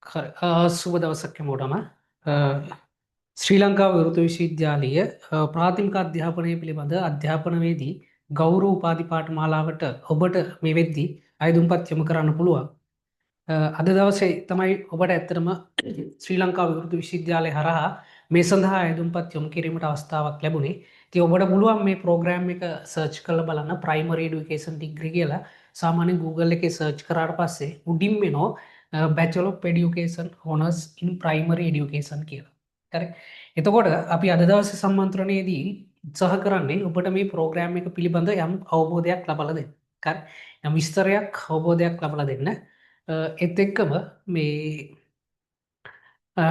සුබ දවසක් හැමෝටම. අ, ශ්‍රී ලංකාව විවෘත විශ්වවිද්‍යාලය ප්‍රාථමික අධ්‍යාපනය පිළිබඳ අධ්‍යාපනවේදී ගෞරව උපාධි පාඨමාලාවට ඔබට මේ වෙද්දී අයදුම්පත් යොමු කරන්න පුළුවන්. අද දවසේ තමයි ඔබට ඇත්තරම ශ්‍රී ලංකා විවෘත විශ්වවිද්‍යාලය හරහා මේ සඳහා අයදුම්පත් යොමු කිරීමට අවස්ථාවක් ලැබුණේ. ඉතින් ඔබට පුළුවන් මේ ප්‍රෝග්‍රෑම් එක සර්ච් කරලා බලන්න ප්‍රයිමරි එඩියුකේෂන් ඩිග්‍රී කියලා. සාමාන්‍යයෙන් Google එකේ සර්ච් කරාට පස්සේ උඩින්ම එනවා Bachelor of Education Honors in Primary Education කියලා. හරි. එතකොට අපි අද දවසේ සම්මන්ත්‍රණයේදී උත්සාහ කරන්නේ ඔබට මේ ප්‍රෝග්‍රෑම් එක පිළිබඳ යම් අවබෝධයක් ලබා දෙන්න. හරි. යම් විස්තරයක් අවබෝධයක් ලබා දෙන්න. එත් එක්කම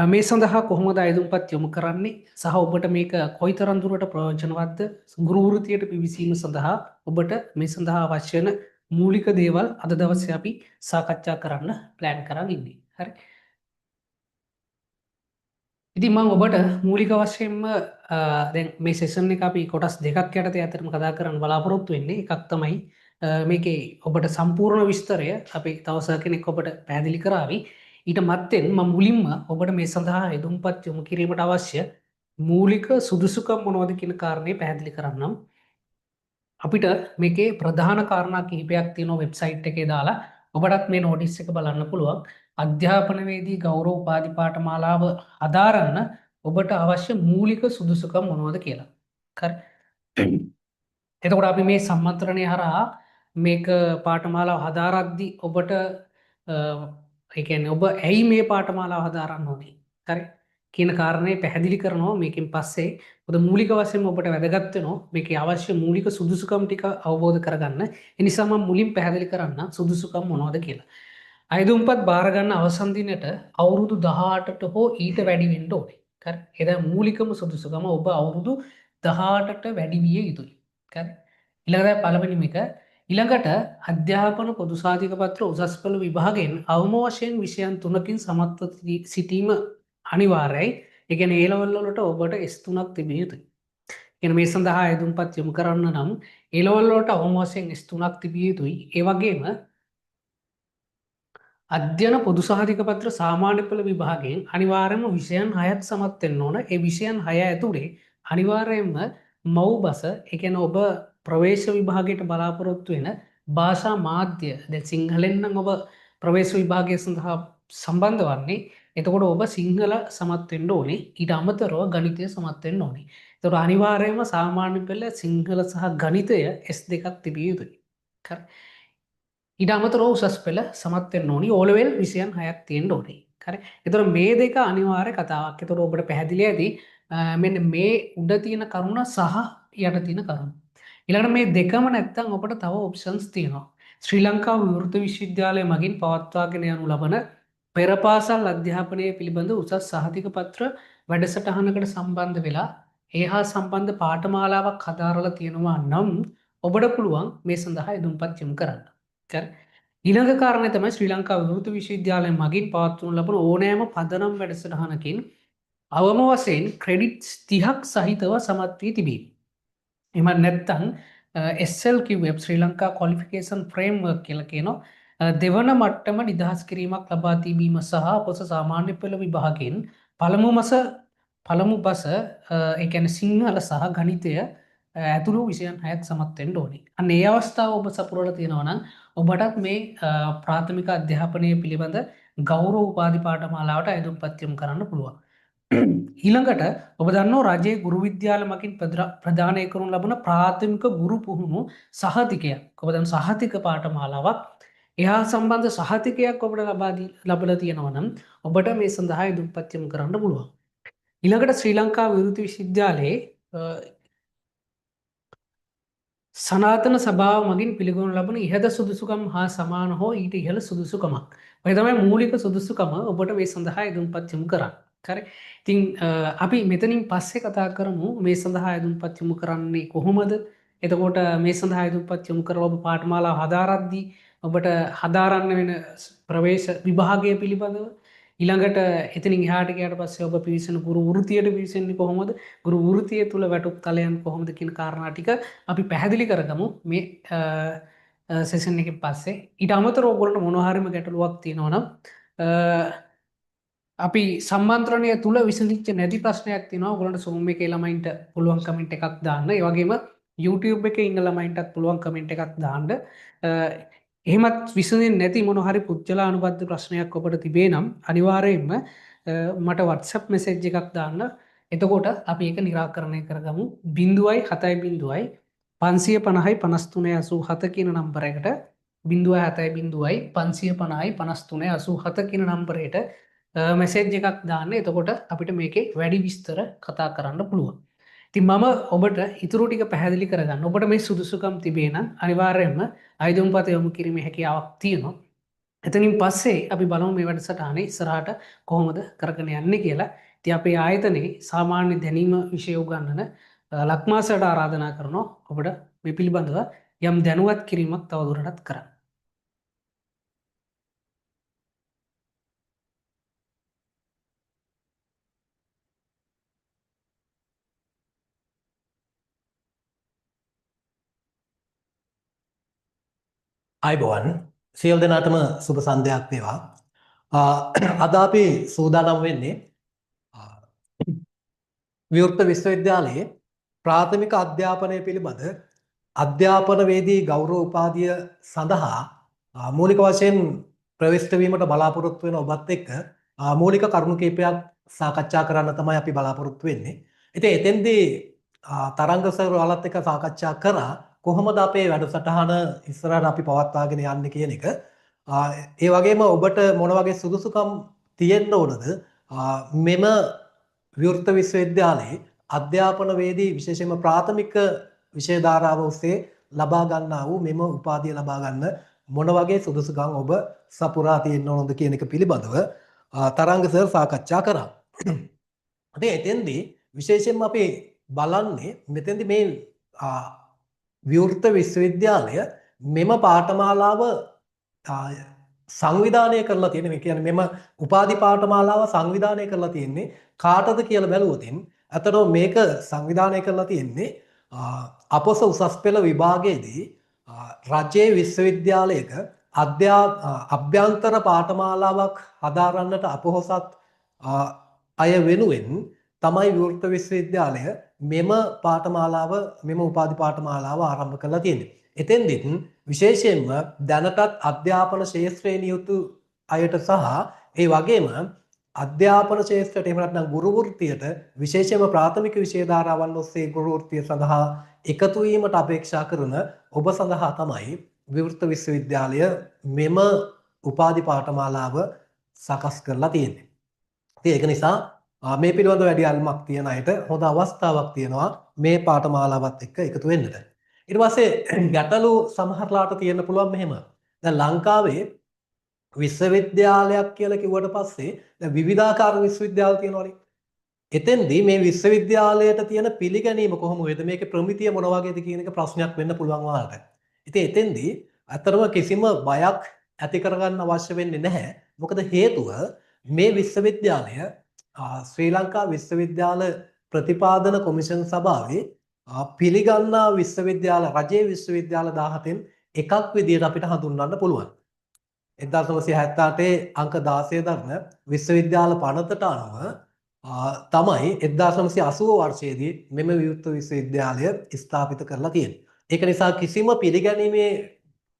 මේ සඳහා කොහොමද අයදුම්පත් යොමු කරන්නේ සහ ඔබට මේක කොයිතරම් දුරට ප්‍රයෝජනවත්ද ගුරු වෘත්තියට පිවිසීම සඳහා ඔබට මේ සඳහා අවශ්‍ය වෙන මූලික දේවල් අද දවසේ අපි සාකච්ඡා කරන්න ප්ලෑන් කරන් ඉන්නේ. හරි. ඉතින් මම ඔබට මූලික වශයෙන්ම දැන් මේ සෙෂන් එක අපි කොටස් දෙකක් යටතේ අතරම කතා කරන්න බලාපොරොත්තු වෙන්නේ. එකක් තමයි මේකේ ඔබට සම්පූර්ණ විස්තරය අපි තව සර් කෙනෙක් ඔබට පැහැදිලි කරાવી. ඊට මත්තෙන් මම මුලින්ම ඔබට මේ සඳහා යෙදුම්පත් යොමු කිරීමට අවශ්‍ය මූලික සුදුසුකම් මොනවද කියන කාරණේ පැහැදිලි කරන්නම්. අපිට මේකේ ප්‍රධාන කාරණා කිහිපයක් තියෙනවා වෙබ්සයිට් එකේ දාලා ඔබටත් මේ නෝටිස් එක බලන්න පුළුවන්. අධ්‍යාපනවේදී ගෞරව උපාධි පාඨමාලාව හදාරන්න ඔබට අවශ්‍ය මූලික සුදුසුකම් මොනවද කියලා. හරි. එතකොට අපි මේ සම්මන්ත්‍රණය හරහා මේක පාඨමාලාව හදාරද්දි ඔබට ඒ කියන්නේ ඔබ ඇයි මේ පාඨමාලාව හදාරන්න ඕනේ? හරි. කියන කාරණේ පැහැදිලි කරනවා මේකෙන් පස්සේ. මොකද මූලික වශයෙන්ම ඔබට වැදගත් වෙනවා මේකේ අවශ්‍ය මූලික සුදුසුකම් ටික අවබෝධ කරගන්න. ඒ නිසා මම මුලින් පැහැදිලි කරන්න සුදුසුකම් මොනවද කියලා. අයදුම්පත් බාර ගන්න අවසන් දිනට අවුරුදු 18ට හෝ ඊට වැඩි වෙන්න ඕනේ. හරි. එදා මූලිකම සුදුසුකම ඔබ අවුරුදු 18ට වැඩි විය යුතුයි. හරි. ඊළඟට පළවෙනිම එක ඊළඟට අධ්‍යාපන පොදු සාධික පත්‍ර උසස් පෙළ විභාගයෙන් අවම වශයෙන් විෂයන් 3කින් සමත්ව සිටීම අනිවාර්යයි. ඒ කියන්නේ A level වලට ඔබට S3ක් තිබිය යුතුයි. කියන මේ සඳහා අයදුම්පත් යොමු කරන්න නම් A level වලට අවම වශයෙන් S3ක් තිබිය යුතුයි. ඒ වගේම අධ්‍යයන පොදු සහතික පත්‍ර සාමාන්‍ය පෙළ විභාගයෙන් අනිවාර්යයෙන්ම විෂයන් 6ක් සමත් වෙන්න ඕන. ඒ විෂයන් 6 ඇතුලේ අනිවාර්යයෙන්ම මව් බස ඒ කියන්නේ ඔබ ප්‍රවේශ විභාගයට බලාපොරොත්තු වෙන භාෂා මාධ්‍ය දැන් සිංහලෙන් නම් ඔබ ප්‍රවේශ විභාගය සඳහා සම්බන්ධ වන්නේ. එතකොට ඔබ සිංහල සමත් වෙන්න ඕනේ. ඊට අමතරව ගණිතය සමත් වෙන්න ඕනේ. එතකොට අනිවාර්යයෙන්ම සාමාන්‍ය පෙළ සිංහල සහ ගණිතය S2ක් තිබිය යුතුයි. හරි. ඊට අමතරව උසස් පෙළ සමත් වෙන්න ඕනි. O level විෂයන් 6ක් තියෙන්න ඕනේ. හරි. ඒතර මේ දෙක අනිවාර්ය කතාවක්. ඒතර ඔබට පැහැදිලි ඇති මෙන්න මේ උඩ තියෙන කරුණ සහ යට තියෙන කරුණ. ඊළඟට මේ දෙකම නැත්තම් ඔබට තව ඔප්ෂන්ස් තියෙනවා. ශ්‍රී ලංකා විවෘත විශ්වවිද්‍යාලය මගින් පවත්වාගෙන යනු ලබන පෙරපාසල් අධ්‍යාපනය පිළිබඳ උසස් සහතික පත්‍ර වැඩසටහනකට සම්බන්ධ වෙලා ඒ හා සම්බන්ධ පාඨමාලාවක් හදාරලා තියෙනවා නම් ඔබට පුළුවන් මේ සඳහා යෙදුම්පත් යොමු කරන්න. හරි. ඊළඟ කාරණය තමයි ශ්‍රී ලංකා විවෘත විශ්වවිද්‍යාලය මගින් පවත්වනු ලබන ඕනෑම පදනම් වැඩසටහනකින් අවම වශයෙන් ක්‍රෙඩිට්ස් 30ක් සහිතව සමත් වී තිබේ. එම නැත්තම් SLQF ශ්‍රී ලංකා ක්වොලිෆිකේෂන් ෆ්‍රේම්වර්ක් කියලා කියනවා. දෙවන මට්ටම නිදහස් කිරීමක් ලබා තිබීම සහ පොස සාමාන්‍ය පෙළ විභාගයෙන් පළමු බස ඒ කියන්නේ සිංහල සහ ගණිතය ඇතුළු විෂයන් 6ක් සමත් වෙන්න ඕනේ. අන්න ඒ අවස්ථාව ඔබ සපුරලා තියෙනවා නම් ඔබටත් මේ ප්‍රාථමික අධ්‍යාපනය පිළිබඳ ගෞරව උපාධි පාඨමාලාවට අයදුම්පත් යොමු කරන්න පුළුවන්. ඊළඟට ඔබ දන්නවා රජයේ ගුරු විද්‍යාල මගින් ප්‍රදානය කරනු ලබන ප්‍රාථමික ගුරු පුහුණු සහතිකයක්. ඔබ දන්න සහතික පාඨමාලාවක් එහා සම්බන්ධ සහතිකයක් ඔබට ලබලා තියෙනවා නම් ඔබට මේ සඳහා අයදුම්පත් යොමු කරන්න පුළුවන්. ඊළඟට ශ්‍රී ලංකා විවෘත විශ්වවිද්‍යාලයේ සනාතන සභාව මගින් පිළිගනු ලබන ඉහත සුදුසුකම් හා සමාන හෝ ඊට ඉහළ සුදුසුකමක්. ඔය තමයි මූලික සුදුසුකම ඔබට මේ සඳහා යෙදුම්පත් යොමු කරන්න. හරි. ඉතින් අපි මෙතනින් පස්සේ කතා කරමු මේ සඳහා යෙදුම්පත් යොමු කරන්නේ කොහොමද? එතකොට මේ සඳහා යෙදුම්පත් යොමු කරලා ඔබ පාඨමාලාව හදාරද්දී ඔබට හදාරන්න වෙන ප්‍රවේශ විභාගය පිළිබඳව ඊළඟට එතනින් එහාට ගියාට පස්සේ ඔබ පිවිසෙන ගුරු වෘත්තියට පිවිසෙන්නේ කොහොමද? ගුරු වෘත්තිය තුල වැටුප් තලයන් කොහොමද කියන කාරණා ටික අපි පැහැදිලි කරගමු මේ සෙෂන් එකෙන් පස්සේ. ඊට අමතරව ඔයගොල්ලන්ට මොනවා හරිම ගැටලුවක් තියෙනවා නම් අපි සම්මන්ත්‍රණය තුළ විසඳිච්ච නැති ප්‍රශ්නයක් තියෙනවා. ඔයගොල්ලන්ට Zoom එකේ ළමයින්ට පුළුවන් කමෙන්ට් එකක් දාන්න. ඒ වගේම YouTube එකේ ඉන්න ළමයින්ටත් පුළුවන් කමෙන්ට් එකක් දාන්න. එහෙමත් විසඳෙන්නේ නැති මොන හරි පුජ්‍යලානුබද්ධ ප්‍රශ්නයක් ඔබට තිබේ නම් අනිවාර්යයෙන්ම මට WhatsApp message එකක් දාන්න. එතකොට අපි ඒක निराකරණය කරගමු. 0.70යි 550යි 5387 කියන නම්බර එකට 0.70යි 550යි 5387 කියන නම්බරයට මැසේජ් එකක් දාන්න. එතකොට අපිට මේකේ වැඩි විස්තර කතා කරන්න පුළුවන්. ඉතින් මම ඔබට ඉතුරු ටික පැහැදිලි කරගන්න. ඔබට මේ සුදුසුකම් තිබේ නම් අනිවාර්යයෙන්ම ආයුධම්පත යොමු කිරීමේ හැකියාවක් තියෙනවා. එතනින් පස්සේ අපි බලමු මේ වැඩසටහනේ ඉස්සරහට කොහොමද කරගෙන යන්නේ කියලා. ඉතින් අපේ ආයතනයේ සාමාන්‍ය දැනීම විෂය උගන්වන ලක්මාසට ආරාධනා කරනවා ඔබට මේ පිළිබඳව යම් දැනුවත් කිරීමක් තවදුරටත් කරන්න. අයිබෝවන් සියලු දෙනාටම සුබ සන්ධ්‍යාවක් වේවා. අද අපි සූදානම් වෙන්නේ විවෘත විශ්වවිද්‍යාලයේ ප්‍රාථමික අධ්‍යාපනය පිළිබඳ අධ්‍යාපනවේදී ගෞරව උපාධිය සඳහා මූලික වශයෙන් ප්‍රවිෂ්ඨ වීමට බලාපොරොත්තු වෙන ඔබත් එක්ක මූලික කරුණු කිහිපයක් සාකච්ඡා කරන්න තමයි අපි බලාපොරොත්තු වෙන්නේ. ඉතින් එතෙන්දී තරංග සර් ඔයාලත් එක්ක සාකච්ඡා කරා කොහොමද අපේ වැඩසටහන ඉස්සරහට අපි පවත්වාගෙන යන්නේ කියන එක. ඒ වගේම ඔබට මොන වගේ සුදුසුකම් තියෙන්න ඕනද මෙම විවෘත විශ්වවිද්‍යාලයේ අධ්‍යාපනවේදී විශේෂයෙන්ම ප්‍රාථමික විෂය ධාරාව ඔස්සේ ලබා ගන්නා වූ මෙම උපාධිය ලබා ගන්න මොන වගේ සුදුසුකම් ඔබ සපුරා තියෙන්න ඕනද කියන එක පිළිබඳව තරංග සර් සාකච්ඡා කරා. ඉතින් එතෙන්දී විශේෂයෙන්ම අපි බලන්නේ මෙතෙන්දී මේ විවෘත විශ්වවිද්‍යාලය මෙම පාඨමාලාව සංවිධානය කරලා තියෙන මේ කියන්නේ මෙම උපාධි පාඨමාලාව සංවිධානය කරලා තියෙන්නේ කාටද කියලා බැලුවොත් අතනෝ මේක සංවිධානය කරලා තියෙන්නේ අපොස උසස් පෙළ විභාගයේදී රජයේ විශ්වවිද්‍යාලයක අභ්‍යන්තර පාඨමාලාවක් හදාරන්නට අපොහොසත් අය වෙනුවෙන් තමයි විවෘත විශ්වවිද්‍යාලය මෙම පාඨමාලාව මෙම උපාධි පාඨමාලාව ආරම්භ කරලා තියෙන්නේ. එතෙන්දිත් විශේෂයෙන්ම දැනටත් අධ්‍යාපන ශාස්ත්‍රයේ නියුතු අයට සහ ඒ වගේම අධ්‍යාපන ශාස්ත්‍රයට එහෙම නැත්නම් ගුරු වෘත්තියට විශේෂයෙන්ම ප්‍රාථමික විෂය ධාරාවන් ඔස්සේ ගුරු වෘත්තිය සඳහා එකතු වීමට අපේක්ෂා කරන ඔබ සඳහා තමයි විවෘත විශ්වවිද්‍යාලය මෙම උපාධි පාඨමාලාව සකස් කරලා තියෙන්නේ. ඉතින් ඒක නිසා මේ පිළිබඳව වැඩි අල්මක් තියන අයට හොඳ අවස්ථාවක් තියෙනවා මේ පාඨමාලාවත් එක්ක එකතු වෙන්නට. ඊට පස්සේ ගැටලු සමහරලාට තියෙන්න පුළුවන් මෙහෙම. දැන් ලංකාවේ විශ්වවිද්‍යාලයක් කියලා කිව්වට පස්සේ දැන් විවිධාකාර විශ්වවිද්‍යාල තියෙනවානේ. එතෙන්දී මේ විශ්වවිද්‍යාලයට තියෙන පිළිගැනීම කොහොම වේද මේකේ ප්‍රමිතිය මොන වගේද කියන එක ප්‍රශ්නයක් වෙන්න පුළුවන් ඔයාලට. ඉතින් එතෙන්දී අතරම කිසිම බයක් ඇති කරගන්න අවශ්‍ය වෙන්නේ නැහැ. මොකද හේතුව මේ විශ්වවිද්‍යාලය ශ්‍රී ලංකා විශ්වවිද්‍යාල ප්‍රතිපාදන කොමිෂන් සභාවේ පිළිගන්නා විශ්වවිද්‍යාල රජයේ විශ්වවිද්‍යාල 17න් එකක් විදියට අපිට හඳුන්වන්න පුළුවන්. 1978 අංක 16 දරන විශ්වවිද්‍යාල පනතට අනුව තමයි 1980 වර්ෂයේදී මෙම විවෘත විශ්වවිද්‍යාලය ස්ථාපිත කරලා තියෙන්නේ. ඒක නිසා කිසිම පිළිගැනීමේ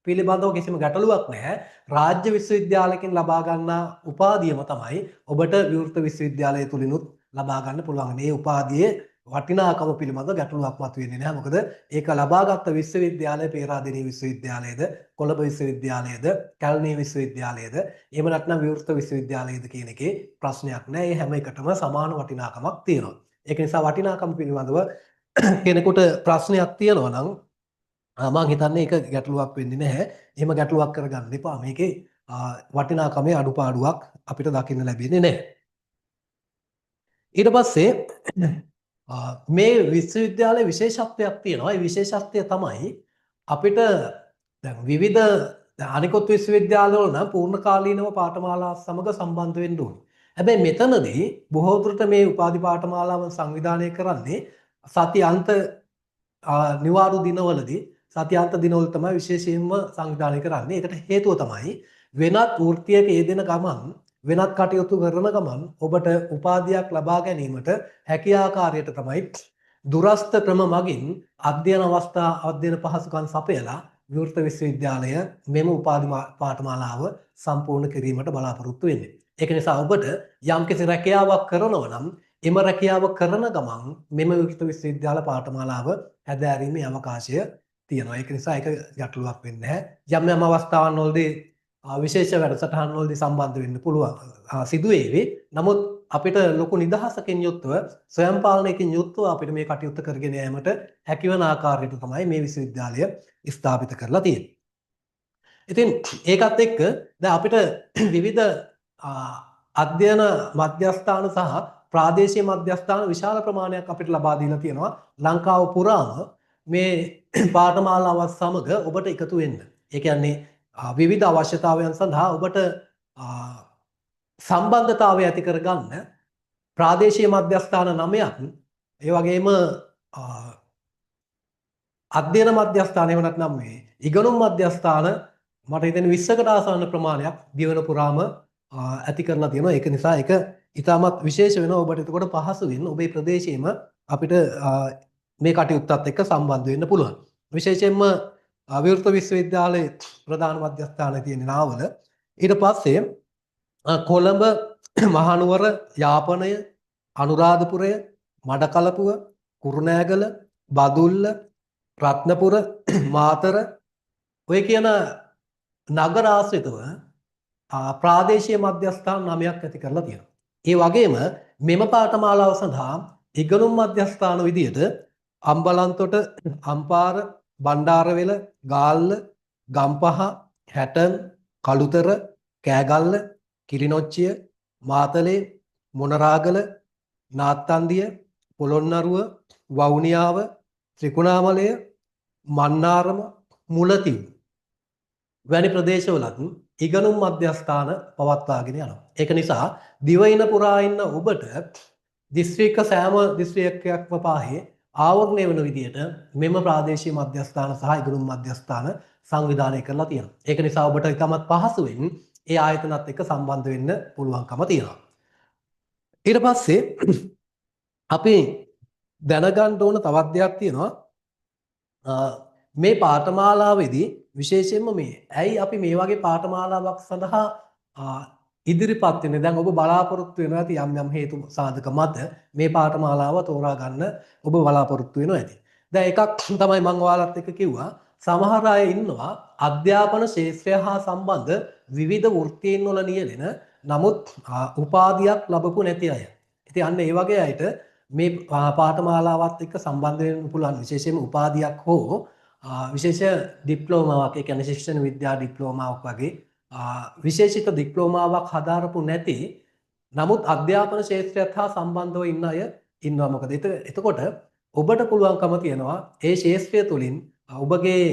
පිළිබඳව කිසිම ගැටලුවක් නැහැ. රාජ්‍ය විශ්වවිද්‍යාලයකින් ලබා ගන්නා උපාධියම තමයි ඔබට විවෘත විශ්වවිද්‍යාලය තුලිනුත් ලබා ගන්න පුළුවන්. මේ උපාධියේ වටිනාකම පිළිබඳව ගැටලුවක් මතුවෙන්නේ නැහැ. මොකද ඒක ලබාගත් විශ්වවිද්‍යාලය පේරාදෙණිය විශ්වවිද්‍යාලයද, කොළඹ විශ්වවිද්‍යාලයද, කැලණිය විශ්වවිද්‍යාලයද, එහෙම නැත්නම් විවෘත විශ්වවිද්‍යාලයද කියන එකේ ප්‍රශ්නයක් නැහැ. මේ හැම එකටම සමාන වටිනාකමක් තියෙනවා. ඒක නිසා වටිනාකම පිළිබඳව කෙනෙකුට ප්‍රශ්නයක් තියෙනවා නම් මම හිතන්නේ ඒක ගැටලුවක් වෙන්නේ නැහැ. එහෙම ගැටලුවක් කරගන්න එපා. මේකේ වටිනාකමේ අඩුපාඩුවක් අපිට දකින්න ලැබෙන්නේ නැහැ. ඊට පස්සේ මේ විශ්වවිද්‍යාලයේ විශේෂත්වයක් තියෙනවා. ඒ විශේෂත්වය තමයි අපිට දැන් විවිධ අනිකුත් විශ්වවිද්‍යාලවල නම් පූර්ණකාලීනව පාඨමාලා සමග සම්බන්ධ වෙන්න ඕනේ. හැබැයි මෙතනදී බොහෝ දුරට මේ උපාධි පාඨමාලාව සංවිධානය කරන්නේ සති අන්ත නිවාඩු දිනවලදී සතියාන්ත දිනවල තමයි විශේෂයෙන්ම සංවිධානය කරන්නේ. ඒකට හේතුව තමයි වෙනත් වෘත්තියක යෙදෙන ගමන් වෙනත් කටයුතු කරන ගමන් ඔබට උපාධියක් ලබා ගැනීමට හැකි ආකාරයට තමයි දුරස්ථ ක්‍රම මගින් අධ්‍යයන පහසුකම් සපයලා විවෘත විශ්වවිද්‍යාලය මෙම උපාධි පාඨමාලාව සම්පූර්ණ කිරීමට බලාපොරොත්තු වෙන්නේ. ඒක නිසා ඔබට යම්කිසි රැකියාවක් කරනවා නම් එම රැකියාව කරන ගමන් මෙම විවෘත විශ්වවිද්‍යාල පාඨමාලාව හැදෑරීමේ අවකාශය තියෙනවා. ඒක නිසා ඒක ගැටලුවක් වෙන්නේ නැහැ. යම් අවස්ථාවන් වලදී විශේෂ වැඩසටහන් වලදී සම්බන්ධ වෙන්න පුළුවන් සිදුවේවි. නමුත් අපිට ලොකු නිදහසකින් යුක්තව ස්වයං පාලනයකින් යුක්තව අපිට මේ කටයුත්ත කරගෙන යාමට හැකිවන ආකාරයට තමයි මේ විශ්වවිද්‍යාලය ස්ථාපිත කරලා තියෙන්නේ. ඉතින් ඒකත් එක්ක දැන් අපිට විවිධ අධ්‍යයන මධ්‍යස්ථාන සහ ප්‍රාදේශීය මධ්‍යස්ථාන විශාල ප්‍රමාණයක් අපිට ලබා දීලා තියෙනවා. ලංකාව පුරාම මේ පාඨමාලාවත් සමග ඔබට එකතු වෙන්න. ඒ කියන්නේ විවිධ අවශ්‍යතාවයන් සඳහා ඔබට සම්බන්ධතාවය ඇති කරගන්න ප්‍රාදේශීය මධ්‍යස්ථාන 9ක් ඒ වගේම අධ්‍යයන මධ්‍යස්ථාන එහෙම නැත්නම් මේ ඉගෙනුම් මධ්‍යස්ථාන මට හිතෙන්නේ 20කට ආසන්න ප්‍රමාණයක් දිවන පුරාම ඇති කරලා තියෙනවා. ඒක නිසා ඒක ඉතාමත් විශේෂ වෙනවා. ඔබට එතකොට පහසුවෙන් ඔබේ ප්‍රදේශයේම අපිට මේ කටයුත්තත් එක්ක සම්බන්ධ වෙන්න පුළුවන්. විශේෂයෙන්ම විවෘත විශ්වවිද්‍යාලයේ ප්‍රධාන මධ්‍යස්ථානයේ තියෙන නාවල ඊට පස්සේ කොළඹ මහනුවර යාපනය අනුරාධපුරය මඩකලපුව කුරුණෑගල බදුල්ල රත්නපුර මාතර ඔය කියන නගර ආශ්‍රිතව ප්‍රාදේශීය මධ්‍යස්ථාන 9ක් ඇති කරලා තියෙනවා. ඒ වගේම මෙම පාඨමාලාව සඳහා ඉගෙනුම් මධ්‍යස්ථාන විදියට අම්බලන්තොට අම්පාර බණ්ඩාරවෙල ගාල්ල ගම්පහ හැටන් කළුතර කෑගල්ල කිලිනොච්චිය මාතලේ මොනරාගල නාත්තන්දිය පොළොන්නරුව වවුනියාව ත්‍රිකුණාමලය මන්නාරම මුලතිව් වැනි ප්‍රදේශවලත් ඉගෙනුම් මධ්‍යස්ථාන පවත්වාගෙන යනවා. ඒක නිසා දිවයින පුරා ඉන්න ඔබට දිස්ත්‍රික්ක සෑම දිස්ත්‍රික්කයක්ම පාහේ ආවරණය වෙන විදිහට මෙම ප්‍රාදේශීය මධ්‍යස්ථාන සහ ඉගෙනුම් මධ්‍යස්ථාන සංවිධානය කරලා තියෙනවා. ඒක නිසා ඔබට ඉතාමත් පහසුවෙන් ඒ ආයතනත් එක්ක සම්බන්ධ වෙන්න පුළුවන්කම තියෙනවා. ඊට පස්සේ අපි දැනගන්න ඕන තවත් දෙයක් තියෙනවා. මේ පාඨමාලාවේදී විශේෂයෙන්ම මේ ඇයි අපි මේ වගේ පාඨමාලාවක් සඳහා ඉදිරිපත් වෙන්නේ? දැන් ඔබ බලාපොරොත්තු වෙනවා ඇති යම් හේතු සාධක මත මේ පාඨමාලාව තෝරා ගන්න ඔබ බලාපොරොත්තු වෙනවා ඇති. දැන් එකක් තමයි මම ඔයාලත් එක්ක කිව්වා. සමහර අය ඉන්නවා අධ්‍යාපන ක්ෂේත්‍රය හා සම්බන්ධ විවිධ වෘත්තීන් වල නියැලෙන නමුත් උපාධියක් ලැබපු නැති අය. ඉතින් අන්න ඒ වගේ අයට මේ පාඨමාලාවත් එක්ක සම්බන්ධ වෙන්න පුළුවන්. විශේෂයෙන්ම උපාධියක් හෝ විශේෂ ඩිප්ලෝමාවක්, ඒ කියන්නේ ශික්ෂණ විද්‍යා ඩිප්ලෝමාවක් වගේ විශේෂිත ඩිප්ලෝමාවක් හදාරපු නැති නමුත් අධ්‍යාපන ක්ෂේත්‍රයත් හා සම්බන්ධව ඉන්න අය ඉන්නවා. මොකද එතකොට ඔබට පුළුවන්කම තියෙනවා ඒ ක්ෂේත්‍රය තුලින් ඔබගේ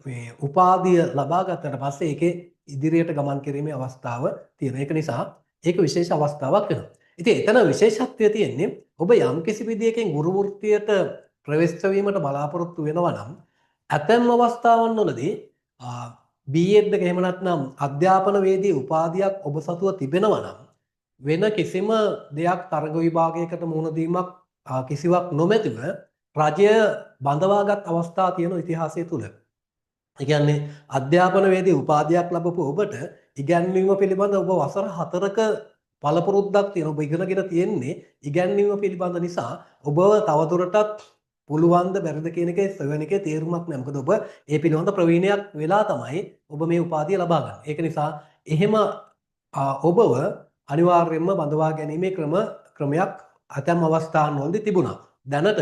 මේ උපාධිය ලබා ගත්තට පස්සේ ඒකේ ඉදිරියට ගමන් කිරීමේ අවස්ථාව තියෙනවා. ඒක නිසා ඒක විශේෂ අවස්ථාවක් වෙනවා. ඉතින් එතන විශේෂත්වය තියෙන්නේ ඔබ යම් කිසි විදියකින් ගුරු වෘත්තියට ප්‍රවේශ වීමට බලාපොරොත්තු වෙනවා නම් ඇතැම් අවස්ථාවන් වලදී B.Ed එක එහෙම නැත්නම් අධ්‍යාපන වේදී උපාධියක් ඔබ සතුව තිබෙනවා නම් වෙන කිසිම දෙයක් තරඟ විභාගයකට මුහුණ දීමක් කිසිවක් නොමැතිව රජය බඳවාගත් අවස්ථා තියෙන ඉතිහාසය තුල. ඒ කියන්නේ අධ්‍යාපන වේදී උපාධියක් ලැබපු ඔබට ඉගැන්වීම පිළිබඳ ඔබ වසර 4ක පළපුරුද්දක් තියෙන ඔබ ඉගෙනගෙන තියෙන්නේ ඉගැන්වීම පිළිබඳ නිසා ඔබව තවදුරටත් පුළුවන් ද බැරිද කියන එකේ සෙවණිකේ තේරුමක් නැහැ. මොකද ඔබ ඒ පිළිබඳ ප්‍රවීණයක් වෙලා තමයි ඔබ මේ උපාධිය ලබා ගන්න. ඒක නිසා එහෙම ඔබව අනිවාර්යයෙන්ම බඳවා ගැනීමේ ක්‍රමයක් අතම් අවස්ථාන්වලදී තිබුණා. දැනට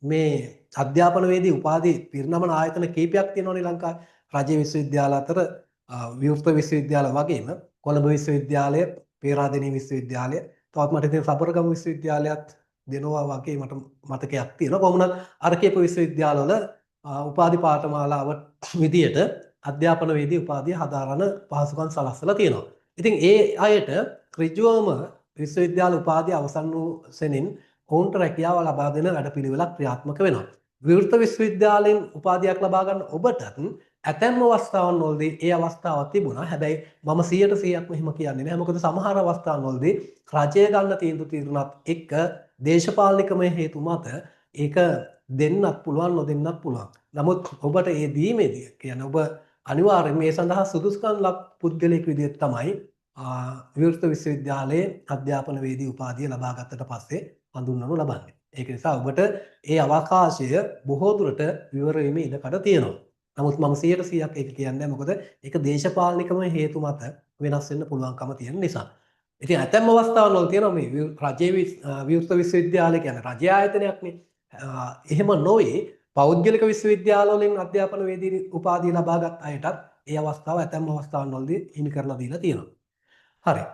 මේ අධ්‍යාපන වේදී උපාධි පිරිනමන ආයතන කීපයක් තියෙනවානේ ලංකාවේ. රජයේ විශ්වවිද්‍යාල අතර විවෘත විශ්වවිද්‍යාල වගේම කොළඹ විශ්වවිද්‍යාලය, පේරාදෙණිය විශ්වවිද්‍යාලය, තවත් මට හිතෙන සබරගමු විශ්වවිද්‍යාලයත් දෙනවා වගේ මට මතකයක් තියෙනවා. කොහොමද අර කියපු විශ්වවිද්‍යාලවල උපාධි පාඨමාලාව විදියට අධ්‍යාපන වේදී උපාධිය හදාරන පහසුකම් සලස්සලා තියෙනවා. ඉතින් ඒ අයට ඍජුවම විශ්වවිද්‍යාල උපාධිය අවසන් වූ සෙනින් ඔවුන්ට රැකියාව ලබා දෙන වැඩපිළිවෙලක් ක්‍රියාත්මක වෙනවා. විවෘත විශ්වවිද්‍යාලයෙන් උපාධියක් ලබා ගන්න ඔබට ඇතැම් අවස්ථාවන් වලදී ඒ අවස්ථාවක් තිබුණා. හැබැයි මම 100%ක්ම එහෙම කියන්නේ නැහැ. මොකද සමහර අවස්ථාවන් වලදී රජය ගන්න තීන්දුවත් එක්ක දේශපාලනිකමය හේතු මත ඒක දෙන්නත් පුළුවන් නොදෙන්නත් පුළුවන්. නමුත් ඔබට ඒ දීමේදී කියන්නේ ඔබ අනිවාර්යයෙන් මේ සඳහා සුදුසුකම් ලබ පුද්ගලයෙක් විදිහට තමයි විවෘත විශ්වවිද්‍යාලයේ අධ්‍යාපනවේදී උපාධිය ලබා ගත්තට පස්සේ හඳුන්වනු ලබන්නේ. ඒක නිසා ඔබට ඒ අවකාශය බොහෝ දුරට විවර වීමේ ඉඩකඩ තියෙනවා. නමුත් මම 100%ක් ඒක කියන්නේ නැහැ. මොකද ඒක දේශපාලනිකම හේතු මත වෙනස් වෙන්න පුළුවන්කම තියෙන නිසා. ඉතින් ඇතැම් අවස්ථාවල් වල තියෙනවා මේ රජයේ විවෘත විශ්වවිද්‍යාලය කියන්නේ රජ ආයතනයක්නේ. එහෙම නොවේ පෞද්ගලික විශ්වවිද්‍යාල වලින් අධ්‍යාපනවේදී උපාධිය ලබාගත් අයටත් ඒ අවස්ථාව ඇතැම් අවස්ථාවන් වලදී හිමි කරලා දීලා තියෙනවා. හරි.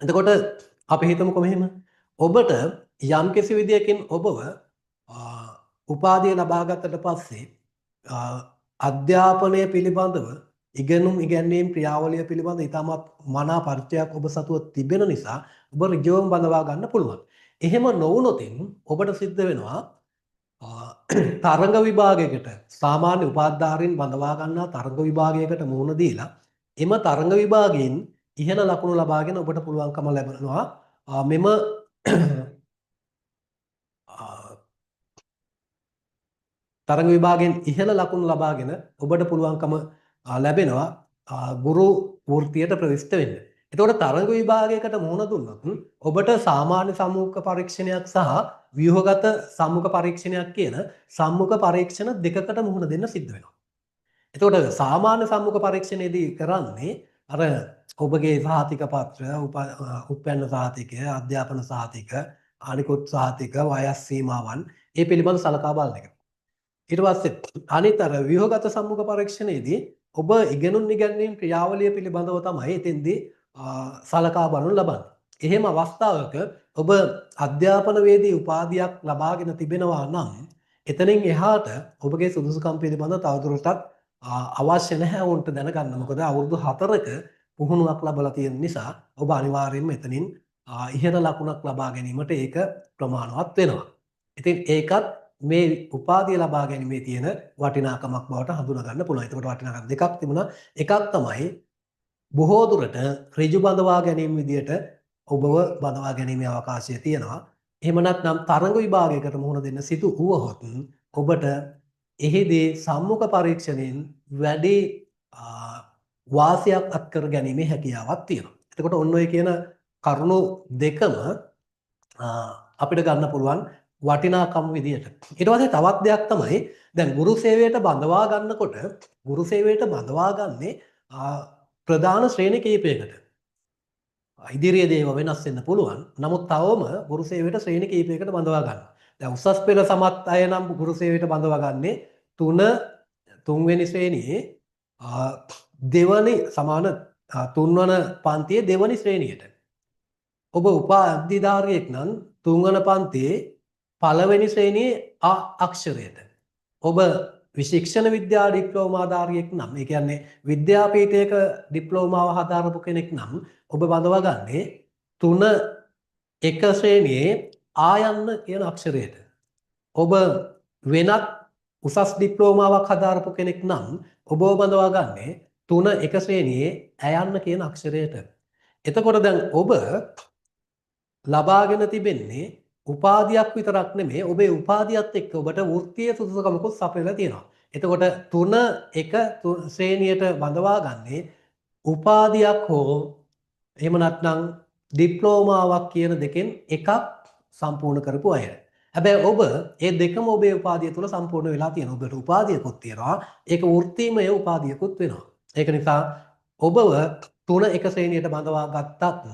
එතකොට අපි හිතමුකෝ මෙහෙම. ඔබට යම්කිසි විදියකින් ඔබව උපාධිය ලබා ගත්තට පස්සේ අධ්‍යාපනය පිළිබඳව ඉගෙනුම් ඉගැන්වීම් ක්‍රියාවලිය පිළිබඳ ඉතාමත් මනා පරිචයක් ඔබ සතුව තිබෙන නිසා ඔබ ඍජුවම බඳවා ගන්න පුළුවන්. එහෙම නොවුනොතින් ඔබට සිද්ධ වෙනවා තරඟ විභාගයකට සාමාන්‍ය උපාධිධාරීන් බඳවා ගන්නා තරඟ විභාගයකට මුහුණ දීලා එම තරඟ විභාගයෙන් ඉහළ ලකුණු ලබාගෙන ඔබට පුළුවන්කම ලැබෙනවා මෙම තරඟ විභාගයෙන් ඉහළ ලකුණු ලබාගෙන ඔබට පුළුවන්කම ලැබෙනවා ගුරු වෘත්තියට ප්‍රවිෂ්ඨ වෙන්න. එතකොට තරඟ විභාගයකට මුහුණ දුන්නොත් ඔබට සාමාන්‍ය සම්මුඛ පරීක්ෂණයක් සහ ව්‍යුහගත සම්මුඛ පරීක්ෂණයක් කියන සම්මුඛ පරීක්ෂණ දෙකකට මුහුණ දෙන්න සිද්ධ වෙනවා. එතකොට සාමාන්‍ය සම්මුඛ පරීක්ෂණයේදී කරන්නේ අර ඔබගේ සහතික පත්‍ර, උපැන්න සහතිකය, අධ්‍යාපන සහතික, අනිකුත් සහතික, වයස් සීමාවන් ඒ පිළිබඳ සලකා බලන එක. ඊට පස්සේ අනිත් අර ව්‍යුහගත සම්මුඛ පරීක්ෂණයේදී ඔබ ඉගෙනුම් ඉගැන්වීම් ක්‍රියාවලිය පිළිබඳව තමයි එතෙන්දී සලකා බලනු ලබන්නේ. එහෙම අවස්ථාවක ඔබ අධ්‍යාපනවේදී උපාධියක් ලබාගෙන තිබෙනවා නම් එතනින් එහාට ඔබගේ සුදුසුකම් පිළිබඳව තවදුරටත් අවශ්‍ය නැහැ වුන්ට දැනගන්න. මොකද අවුරුදු 4ක පුහුණුවක් ලැබලා තියෙන නිසා ඔබ අනිවාර්යයෙන්ම එතනින් ඉහළ ලකුණක් ලබා ගැනීමට ඒක ප්‍රමාණවත් වෙනවා. ඉතින් ඒකත් මේ උපාධිය ලබා ගැනීමේ තියෙන වටිනාකමක් බවට හඳුනා ගන්න පුළුවන්. ඒකට වටිනාකම් දෙකක් තිබුණා. එකක් තමයි බොහෝ දුරට ඍජු බඳවා ගැනීම විදියට ඔබව බඳවා ගැනීමේ අවකාශය තියෙනවා. එහෙම නැත්නම් තරඟ විභාගයකට මුහුණ දෙන්න සිදු වුවහොත් ඔබට එහිදී සම්මුඛ පරීක්ෂණයෙන් වැඩි වාසියක් අත්කර ගැනීමේ හැකියාවක් තියෙනවා. එතකොට ඔන්න ඔය කියන කරුණු දෙකම අපිට ගන්න පුළුවන් වටිනාකම් විදියට. ඊට පස්සේ තවත් දෙයක් තමයි දැන් ගුරු සේවයට බඳවා ගන්නකොට ගුරු සේවයට බඳවා ගන්නේ ප්‍රධාන ශ්‍රේණි කීපයකට. ඉදිරියේදී ඒවා වෙනස් වෙන්න පුළුවන්. නමුත් තවම ගුරු සේවයට ශ්‍රේණි කීපයකට බඳවා ගන්නවා. දැන් උසස් පෙළ සමත් අය නම් ගුරු සේවයට බඳවා ගන්නේ 3 වෙනි ශ්‍රේණියේ දෙවනි සමාන 3 වන පන්තියේ දෙවනි ශ්‍රේණියට. ඔබ උපාධිධාරියෙක් නම් 3 වන පන්තියේ පළවෙනි ශ්‍රේණියේ අ අක්ෂරයට. ඔබ විශික්ෂණ විද්‍යා ඩිප්ලෝමාධාරියෙක් නම් ඒ කියන්නේ විද්‍යාපීඨයක ඩිප්ලෝමාව හදාරපු කෙනෙක් නම් ඔබ බඳවා ගන්නේ 3 ශ්‍රේණියේ ආ යන්න කියන අක්ෂරයට. ඔබ වෙනත් උසස් ඩිප්ලෝමාවක් හදාරපු කෙනෙක් නම් ඔබ බඳවා ගන්නේ 3 ශ්‍රේණියේ ඈ යන්න කියන අක්ෂරයට. එතකොට දැන් ඔබ ලබාගෙන තිබෙන්නේ උපාධියක් විතරක් නෙමෙයි ඔබේ උපාධියත් එක්ක ඔබට වෘත්තීය සුදුසුකමකුත් සපයලා තියෙනවා. එතකොට 3 ශ්‍රේණියට බඳවා ගන්නේ උපාධියක් හෝ එහෙම නැත්නම් ඩිප්ලෝමාවක් කියන දෙකෙන් එකක් සම්පූර්ණ කරපු අය. හැබැයි ඔබ මේ දෙකම ඔබේ උපාධිය තුළ සම්පූර්ණ වෙලා තියෙනවා. ඔබට උපාධියකුත් තියෙනවා. ඒක වෘත්තීමය උපාධියකුත් වෙනවා. ඒක නිසා ඔබව 3 ශ්‍රේණියට බඳවා ගත්තත්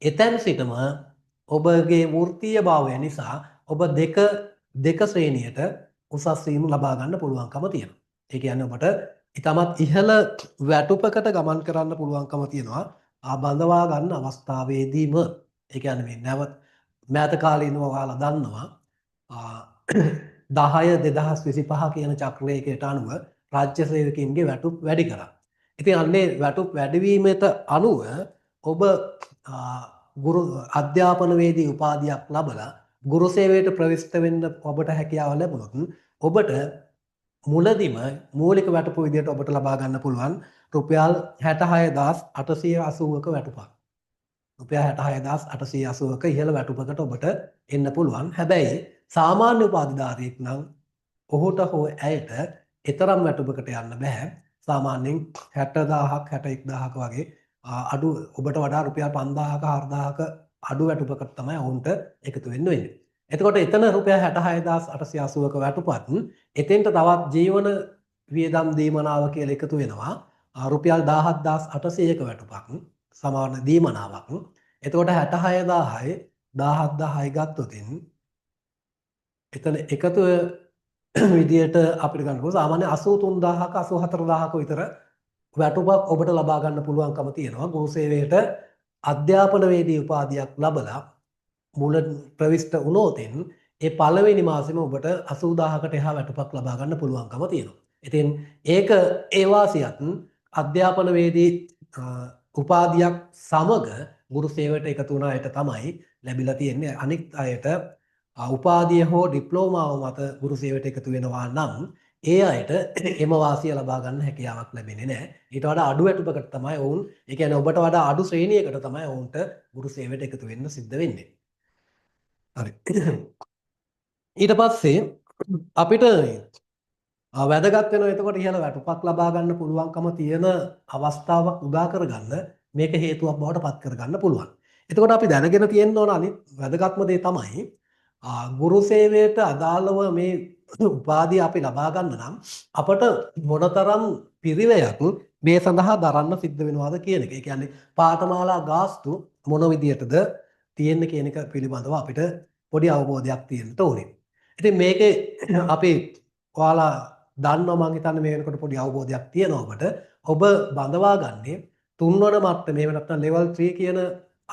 එතෙන් සිටම ඔබගේ වෘත්තීය භාවය නිසා ඔබ දෙක ශ්‍රේණියට උසස් වීම ලබා ගන්න පුළුවන්කම තියෙනවා. ඒ කියන්නේ ඔබට ඊටමත් ඉහළ වැටුපකට ගමන් කරන්න පුළුවන්කම තියෙනවා. බඳවා ගන්න අවස්ථාවේදීම ඒ කියන්නේ මේ නැවත මෑත කාලීනව ඔයාලා දන්නවා 10/2025 කියන චක්‍රලේඛයට අනුව රාජ්‍ය සේවකයින්ගේ වැටුප් වැඩි කරා. ඉතින් අන්නේ වැටුප් වැඩිවීමට අනුව ඔබ ගුරු අධ්‍යාපනවේදී උපාධියක් ලබලා ගුරු සේවයට ප්‍රවිෂ්ඨ වෙන්න ඔබට හැකියාව ලැබුණොත් ඔබට මුලදිම මූලික වැටුප විදියට ඔබට ලබා ගන්න පුළුවන් රුපියල් 66880ක වැටුපක්. රුපියල් 66880ක ඉහළ වැටුපකට ඔබට එන්න පුළුවන්. හැබැයි සාමාන්‍ය උපාධිධාරියෙක් නම් ඔහුට හෝ ඇයට එතරම් වැටුපකට යන්න බෑ. සාමාන්‍යයෙන් 60000ක් 61000ක වගේ අඩු ඔබට වඩා රුපියල් 5000ක 4000ක අඩු වැටුපකට තමයි ඔවුන්ට එකතු වෙන්න වෙන්නේ. එතකොට එතන රුපියල් 66880ක වැටුපත් එතෙන්ට තවත් ජීවන වියදම් දීමනාව කියලා එකතු වෙනවා. රුපියල් 17800ක වැටුපක් සමාන දීමනාවක්. එතකොට 66000යි 17000යි ගත්තොතින් එතන එකතු විදියට අපිට ගන්නකොට සාමාන්‍ය 83000ක 84000ක විතර වැටුපක් ඔබට ලබා ගන්න පුළුවන්කම තියෙනවා. ගෘහ සේවයට අධ්‍යාපනවේදී උපාධියක් ලබලා මුල ප්‍රවිෂ්ඨ වුණොතින් ඒ පළවෙනි මාසෙම ඔබට 80000කට එහා වැටුපක් ලබා ගන්න පුළුවන්කම තියෙනවා. ඉතින් ඒක ඒ වාසියත් අධ්‍යාපනවේදී උපාධියක් සමග ගුරු සේවයට එකතු වුණ අයට තමයි ලැබිලා තියෙන්නේ. අනිත් අයට උපාධිය හෝ ඩිප්ලෝමාව මත ගුරු සේවයට එකතු වෙනවා නම් ඒ අයට එම වාසිය ලබා ගන්න හැකියාවක් ලැබෙන්නේ නැහැ. ඊට වඩා අඩු වැටුපකට තමයි ඔවුන්, ඒ කියන්නේ ඔබට වඩා අඩු ශ්‍රේණියකට තමයි ඔවුන්ට ගුරු සේවයට එකතු වෙන්න සිද්ධ වෙන්නේ. හරි. ඊට පස්සේ අපිට වැදගත් වෙනවා එතකොට ඉහළ වැටුපක් ලබා ගන්න පුළුවන්කම තියෙන අවස්ථාවක් උදා කරගන්න මේක හේතුවක් බවට පත් කරගන්න පුළුවන්. එතකොට අපි දැනගෙන තියෙන්න ඕන අනිත් වැදගත්ම දේ තමයි ගුරු සේවයට අදාළව මේ උපාධිය අපි ලබා ගන්න නම් අපට මොනතරම් පිරිවැයක් මේ සඳහා දරන්න සිද්ධ වෙනවද කියන එක. ඒ කියන්නේ පාඨමාලා ගාස්තු මොන විදියටද තියෙන්නේ කියන එක පිළිබඳව අපිට පොඩි අවබෝධයක් තියෙන්න ඕනේ. ඉතින් මේකේ අපි ඔයාලා දන්නවා මම හිතන්නේ මේ වෙනකොට පොඩි අවබෝධයක් තියෙනවා ඔබට. ඔබ බඳවා ගන්නේ 3 වන මට්ටමේ නැත්නම් level 3 කියන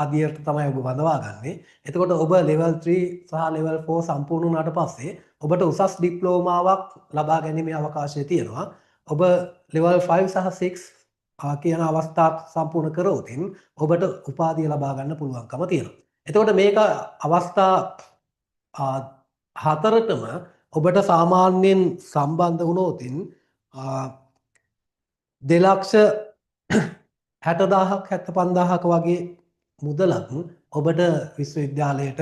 අධ්‍යයට තමයි ඔබ බඳවා ගන්නේ. එතකොට ඔබ level 3 සහ level 4 සම්පූර්ණ වුණාට පස්සේ ඔබට උසස් ඩිප්ලෝමාවක් ලබා ගැනීමේ අවකාශය තියෙනවා. ඔබ level 5 සහ 6 කියන අවස්ථා සම්පූර්ණ කරවොතින් ඔබට උපාධිය ලබා ගන්න පුළුවන්කම තියෙනවා. එතකොට මේක අවස්ථා හතරටම ඔබට සාමාන්‍යයෙන් සම්බන්ධ වුණොතින් 2,60,000ක් 75000ක වගේ මුදලක් ඔබට විශ්වවිද්‍යාලයට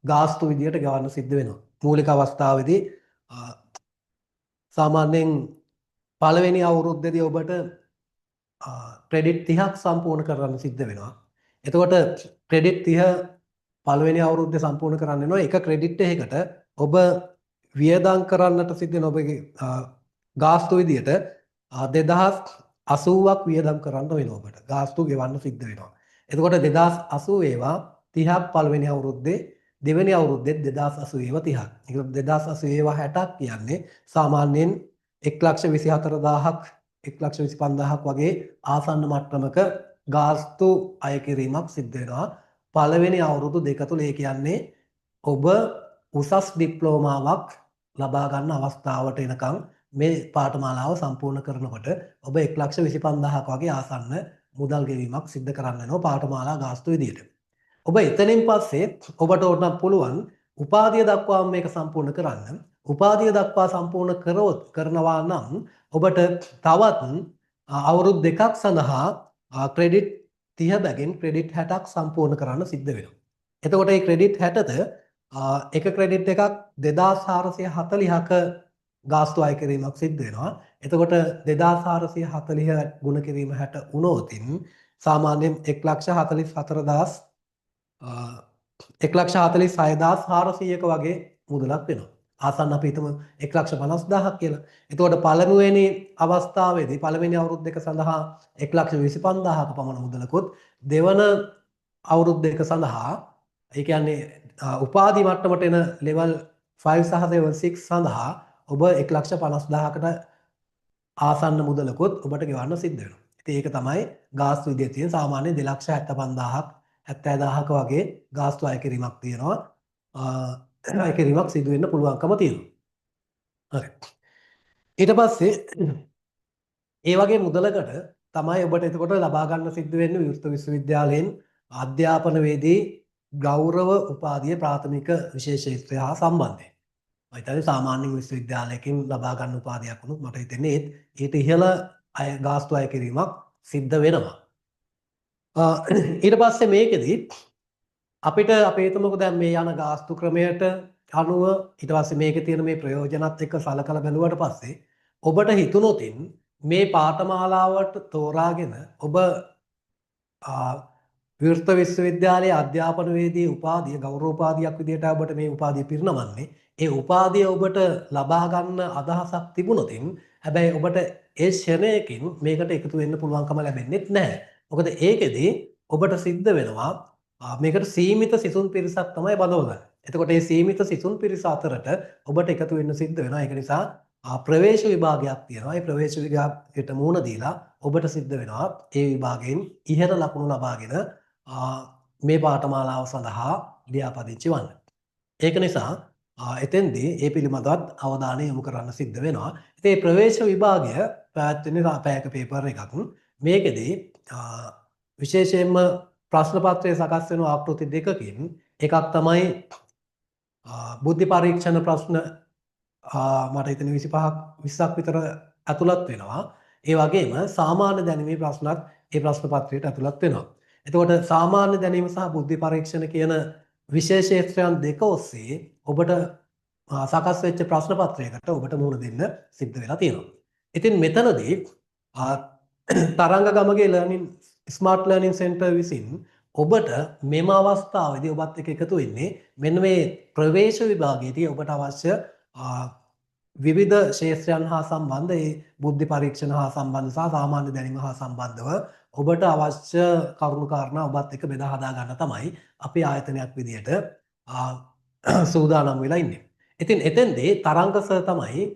ගාස්තු විදියට ගෙවන්න සිද්ධ වෙනවා. මූලික අවස්ථාවේදී සාමාන්‍යයෙන් පළවෙනි අවුරුද්දේදී ඔබට ක්‍රෙඩිට් 30ක් සම්පූර්ණ කරන්න සිද්ධ වෙනවා. එතකොට ක්‍රෙඩිට් 30 පළවෙනි අවුරුද්දේ සම්පූර්ණ කරන්න වෙනවා. එක ක්‍රෙඩිට් එකකට ඔබ වියදම් කරන්නට සිද්ධ වෙන ඔබගේ ගාස්තු විදියට 2080ක් වියදම් කරන්න වෙනවා ඔබට. ගාස්තු ගෙවන්න සිද්ධ වෙනවා. එතකොට 2080 ඒවා 30ක් පළවෙනි අවුරුද්දේ, දෙවෙනි අවුරුද්දේ 2080 ඒවා 30ක්. ඒක 2080 ඒවා 60ක් කියන්නේ සාමාන්‍යයෙන් 1,24,000ක් 1,25,000ක් වගේ ආසන්න මට්ටමක ගාස්තු අය කිරීමක් සිද්ධ වෙනවා. පළවෙනි අවුරුදු දෙක තුල. ඒ කියන්නේ ඔබ උසස් ඩිප්ලෝමාවක් ලබා ගන්න අවස්ථාවට එනකම් මේ පාඨමාලාව සම්පූර්ණ කරනකොට ඔබ 1,25,000ක් වගේ ආසන්න මුදල් ගෙවීමක් සිද්ධ කරන්න වෙනවා පාඨමාලා ගාස්තු විදියට. ඔබ එතනින් පස්සේ ඔබට ඕනනම් පුළුවන් උපාධිය දක්වා මේක සම්පූර්ණ කරන්න. උපාධිය දක්වා සම්පූර්ණ කරනවා නම් ඔබට තවත් අවුරුදු දෙකක් සඳහා ක්‍රෙඩිට් 30 බැගින් ක්‍රෙඩිට් 60ක් සම්පූර්ණ කරන්න සිද්ධ වෙනවා. එතකොට මේ ක්‍රෙඩිට් 60ද එක ක්‍රෙඩිට් එකක් 2440ක ගාස්තු අය කිරීමක් සිද්ධ වෙනවා. එතකොට 2440 ගුණ කිරීම 60 වුණොතින් සාමාන්‍යයෙන් 1,46,400ක වගේ මුදලක් වෙනවා. ආසන්න අපි හිතමු 1,50,000ක් කියලා. එතකොට පළමුවෙනි අවස්ථාවේදී පළවෙනි අවුරුදු දෙක සඳහා 1,25,000ක පමණ මුදලකුත්, දෙවන අවුරුදු දෙක සඳහා ඒ කියන්නේ උපාධි මට්ටමට එන level 5 සහ level 6 සඳහා ඔබ 1,50,000කට ආසන්න මුදලකුත් ඔබට ගෙවන්න සිද්ධ වෙනවා. ඉතින් ඒක තමයි ගාස්තු විදිහේ තියෙන සාමාන්‍ය 2,75,000ක් 70,000ක වගේ ගාස්තු අය කිරීමක් තියෙනවා. අය කිරීමක් සිදු වෙන්න පුළුවන්කම තියෙනවා. හරි. ඊට පස්සේ ඒ වගේ මුදලකට තමයි ඔබට එතකොට ලබා ගන්න සිද්ධ වෙන්නේ විවෘත විශ්වවිද්‍යාලයෙන් අධ්‍යාපනවේදී ගෞරව උපාධිය ප්‍රාථමික විශේෂ ක්ෂේත්‍රය හා සම්බන්ධයෙන්. හිතන්නේ සාමාන්‍ය විශ්වවිද්‍යාලයකින් ලබා ගන්න උපාධියක් වුණොත් මට හිතෙන්නේ ඊට ඉහළ ගාස්තු අය කිරීමක් සිද්ධ වෙනවා. ඊට පස්සේ මේකෙදි අපිට අපි හිතමුකෝ දැන් මේ යන ගාස්තු ක්‍රමයට අනුව ඊට පස්සේ මේකේ තියෙන මේ ප්‍රයෝජනත් එක්ක සලකලා බැලුවට පස්සේ ඔබට හිතුනොතින් මේ පාඨමාලාවට තෝරාගෙන ඔබ විවෘත විශ්වවිද්‍යාලයේ අධ්‍යාපනවේදී උපාධිය ගෞරව උපාධියක් විදිහට ඔබට මේ උපාධිය පිරිනමන්නේ. ඒ උපාධිය ඔබට ලබා ගන්න අදහසක් තිබුණොතින් හැබැයි ඔබට ඒ ෂණයකින් මේකට එකතු වෙන්න පුළුවන්කම ලැබෙන්නේ නැහැ. මොකද ඒකෙදි ඔබට සිද්ධ වෙනවා මේකට සීමිත සිසුන් පිරිසක් තමයි බඳවගන්නේ. එතකොට මේ සීමිත සිසුන් පිරිස අතරට ඔබට එකතු වෙන්න සිද්ධ වෙනවා. ඒක නිසා ප්‍රවේශ විභාගයක් තියෙනවා. ඒ ප්‍රවේශ විභාගයට මුහුණ දීලා ඔබට සිද්ධ වෙනවා ඒ විභාගයෙන් ඉහළ ලකුණු ලබාගෙන මේ පාඨමාලාව සඳහා ලියාපදිංචි වන්න. ඒක නිසා එතෙන්දී ඒ පිළිබඳවත් අවධානය යොමු කරන්න සිද්ධ වෙනවා. ඉතින් මේ ප්‍රවේශ විභාගය පැවැත්වෙන්නේ පැයක පේපර් එකක්. මේකෙදී විශේෂයෙන්ම ප්‍රශ්න පත්‍රය සකස් වෙන ආකෘති දෙකකින් එකක් තමයි බුද්ධි පරීක්ෂණ ප්‍රශ්න මට හිතෙන 25ක් 20ක් විතර ඇතුළත් වෙනවා. ඒ වගේම සාමාන්‍ය දැනීමේ ප්‍රශ්නත් ඒ ප්‍රශ්න පත්‍රයට ඇතුළත් වෙනවා. එතකොට සාමාන්‍ය දැනීම සහ බුද්ධි පරීක්ෂණ කියන විශේෂ ක්ෂේත්‍රයන් දෙක ඔස්සේ ඔබට සකස් වෙච්ච ප්‍රශ්න පත්‍රයකට ඔබට මුහුණ දෙන්න සිද්ධ වෙලා තියෙනවා. ඉතින් මෙතනදී තරංග ගමගේ ස්මාර්ට් ලර්නින් සෙන්ටර් විසින් ඔබට මෙම අවස්ථාවේදී ඔබත් එක්ක එකතු වෙන්නේ මෙන්න මේ ප්‍රවේශ විභාගයේදී ඔබට අවශ්‍ය විවිධ ක්ෂේත්‍රයන් හා සම්බන්ධ ඒ බුද්ධි පරීක්ෂණ හා සම්බන්ධ සහ සාමාන්‍ය දැනීම හා සම්බන්ධව ඔබට අවශ්‍ය කරුණු කාරණා ඔබත් එක්ක බෙදා හදා ගන්න තමයි අපි ආයතනයක් විදියට සූදානම් වෙලා ඉන්නේ. ඉතින් එතෙන්දී තරංග සර් තමයි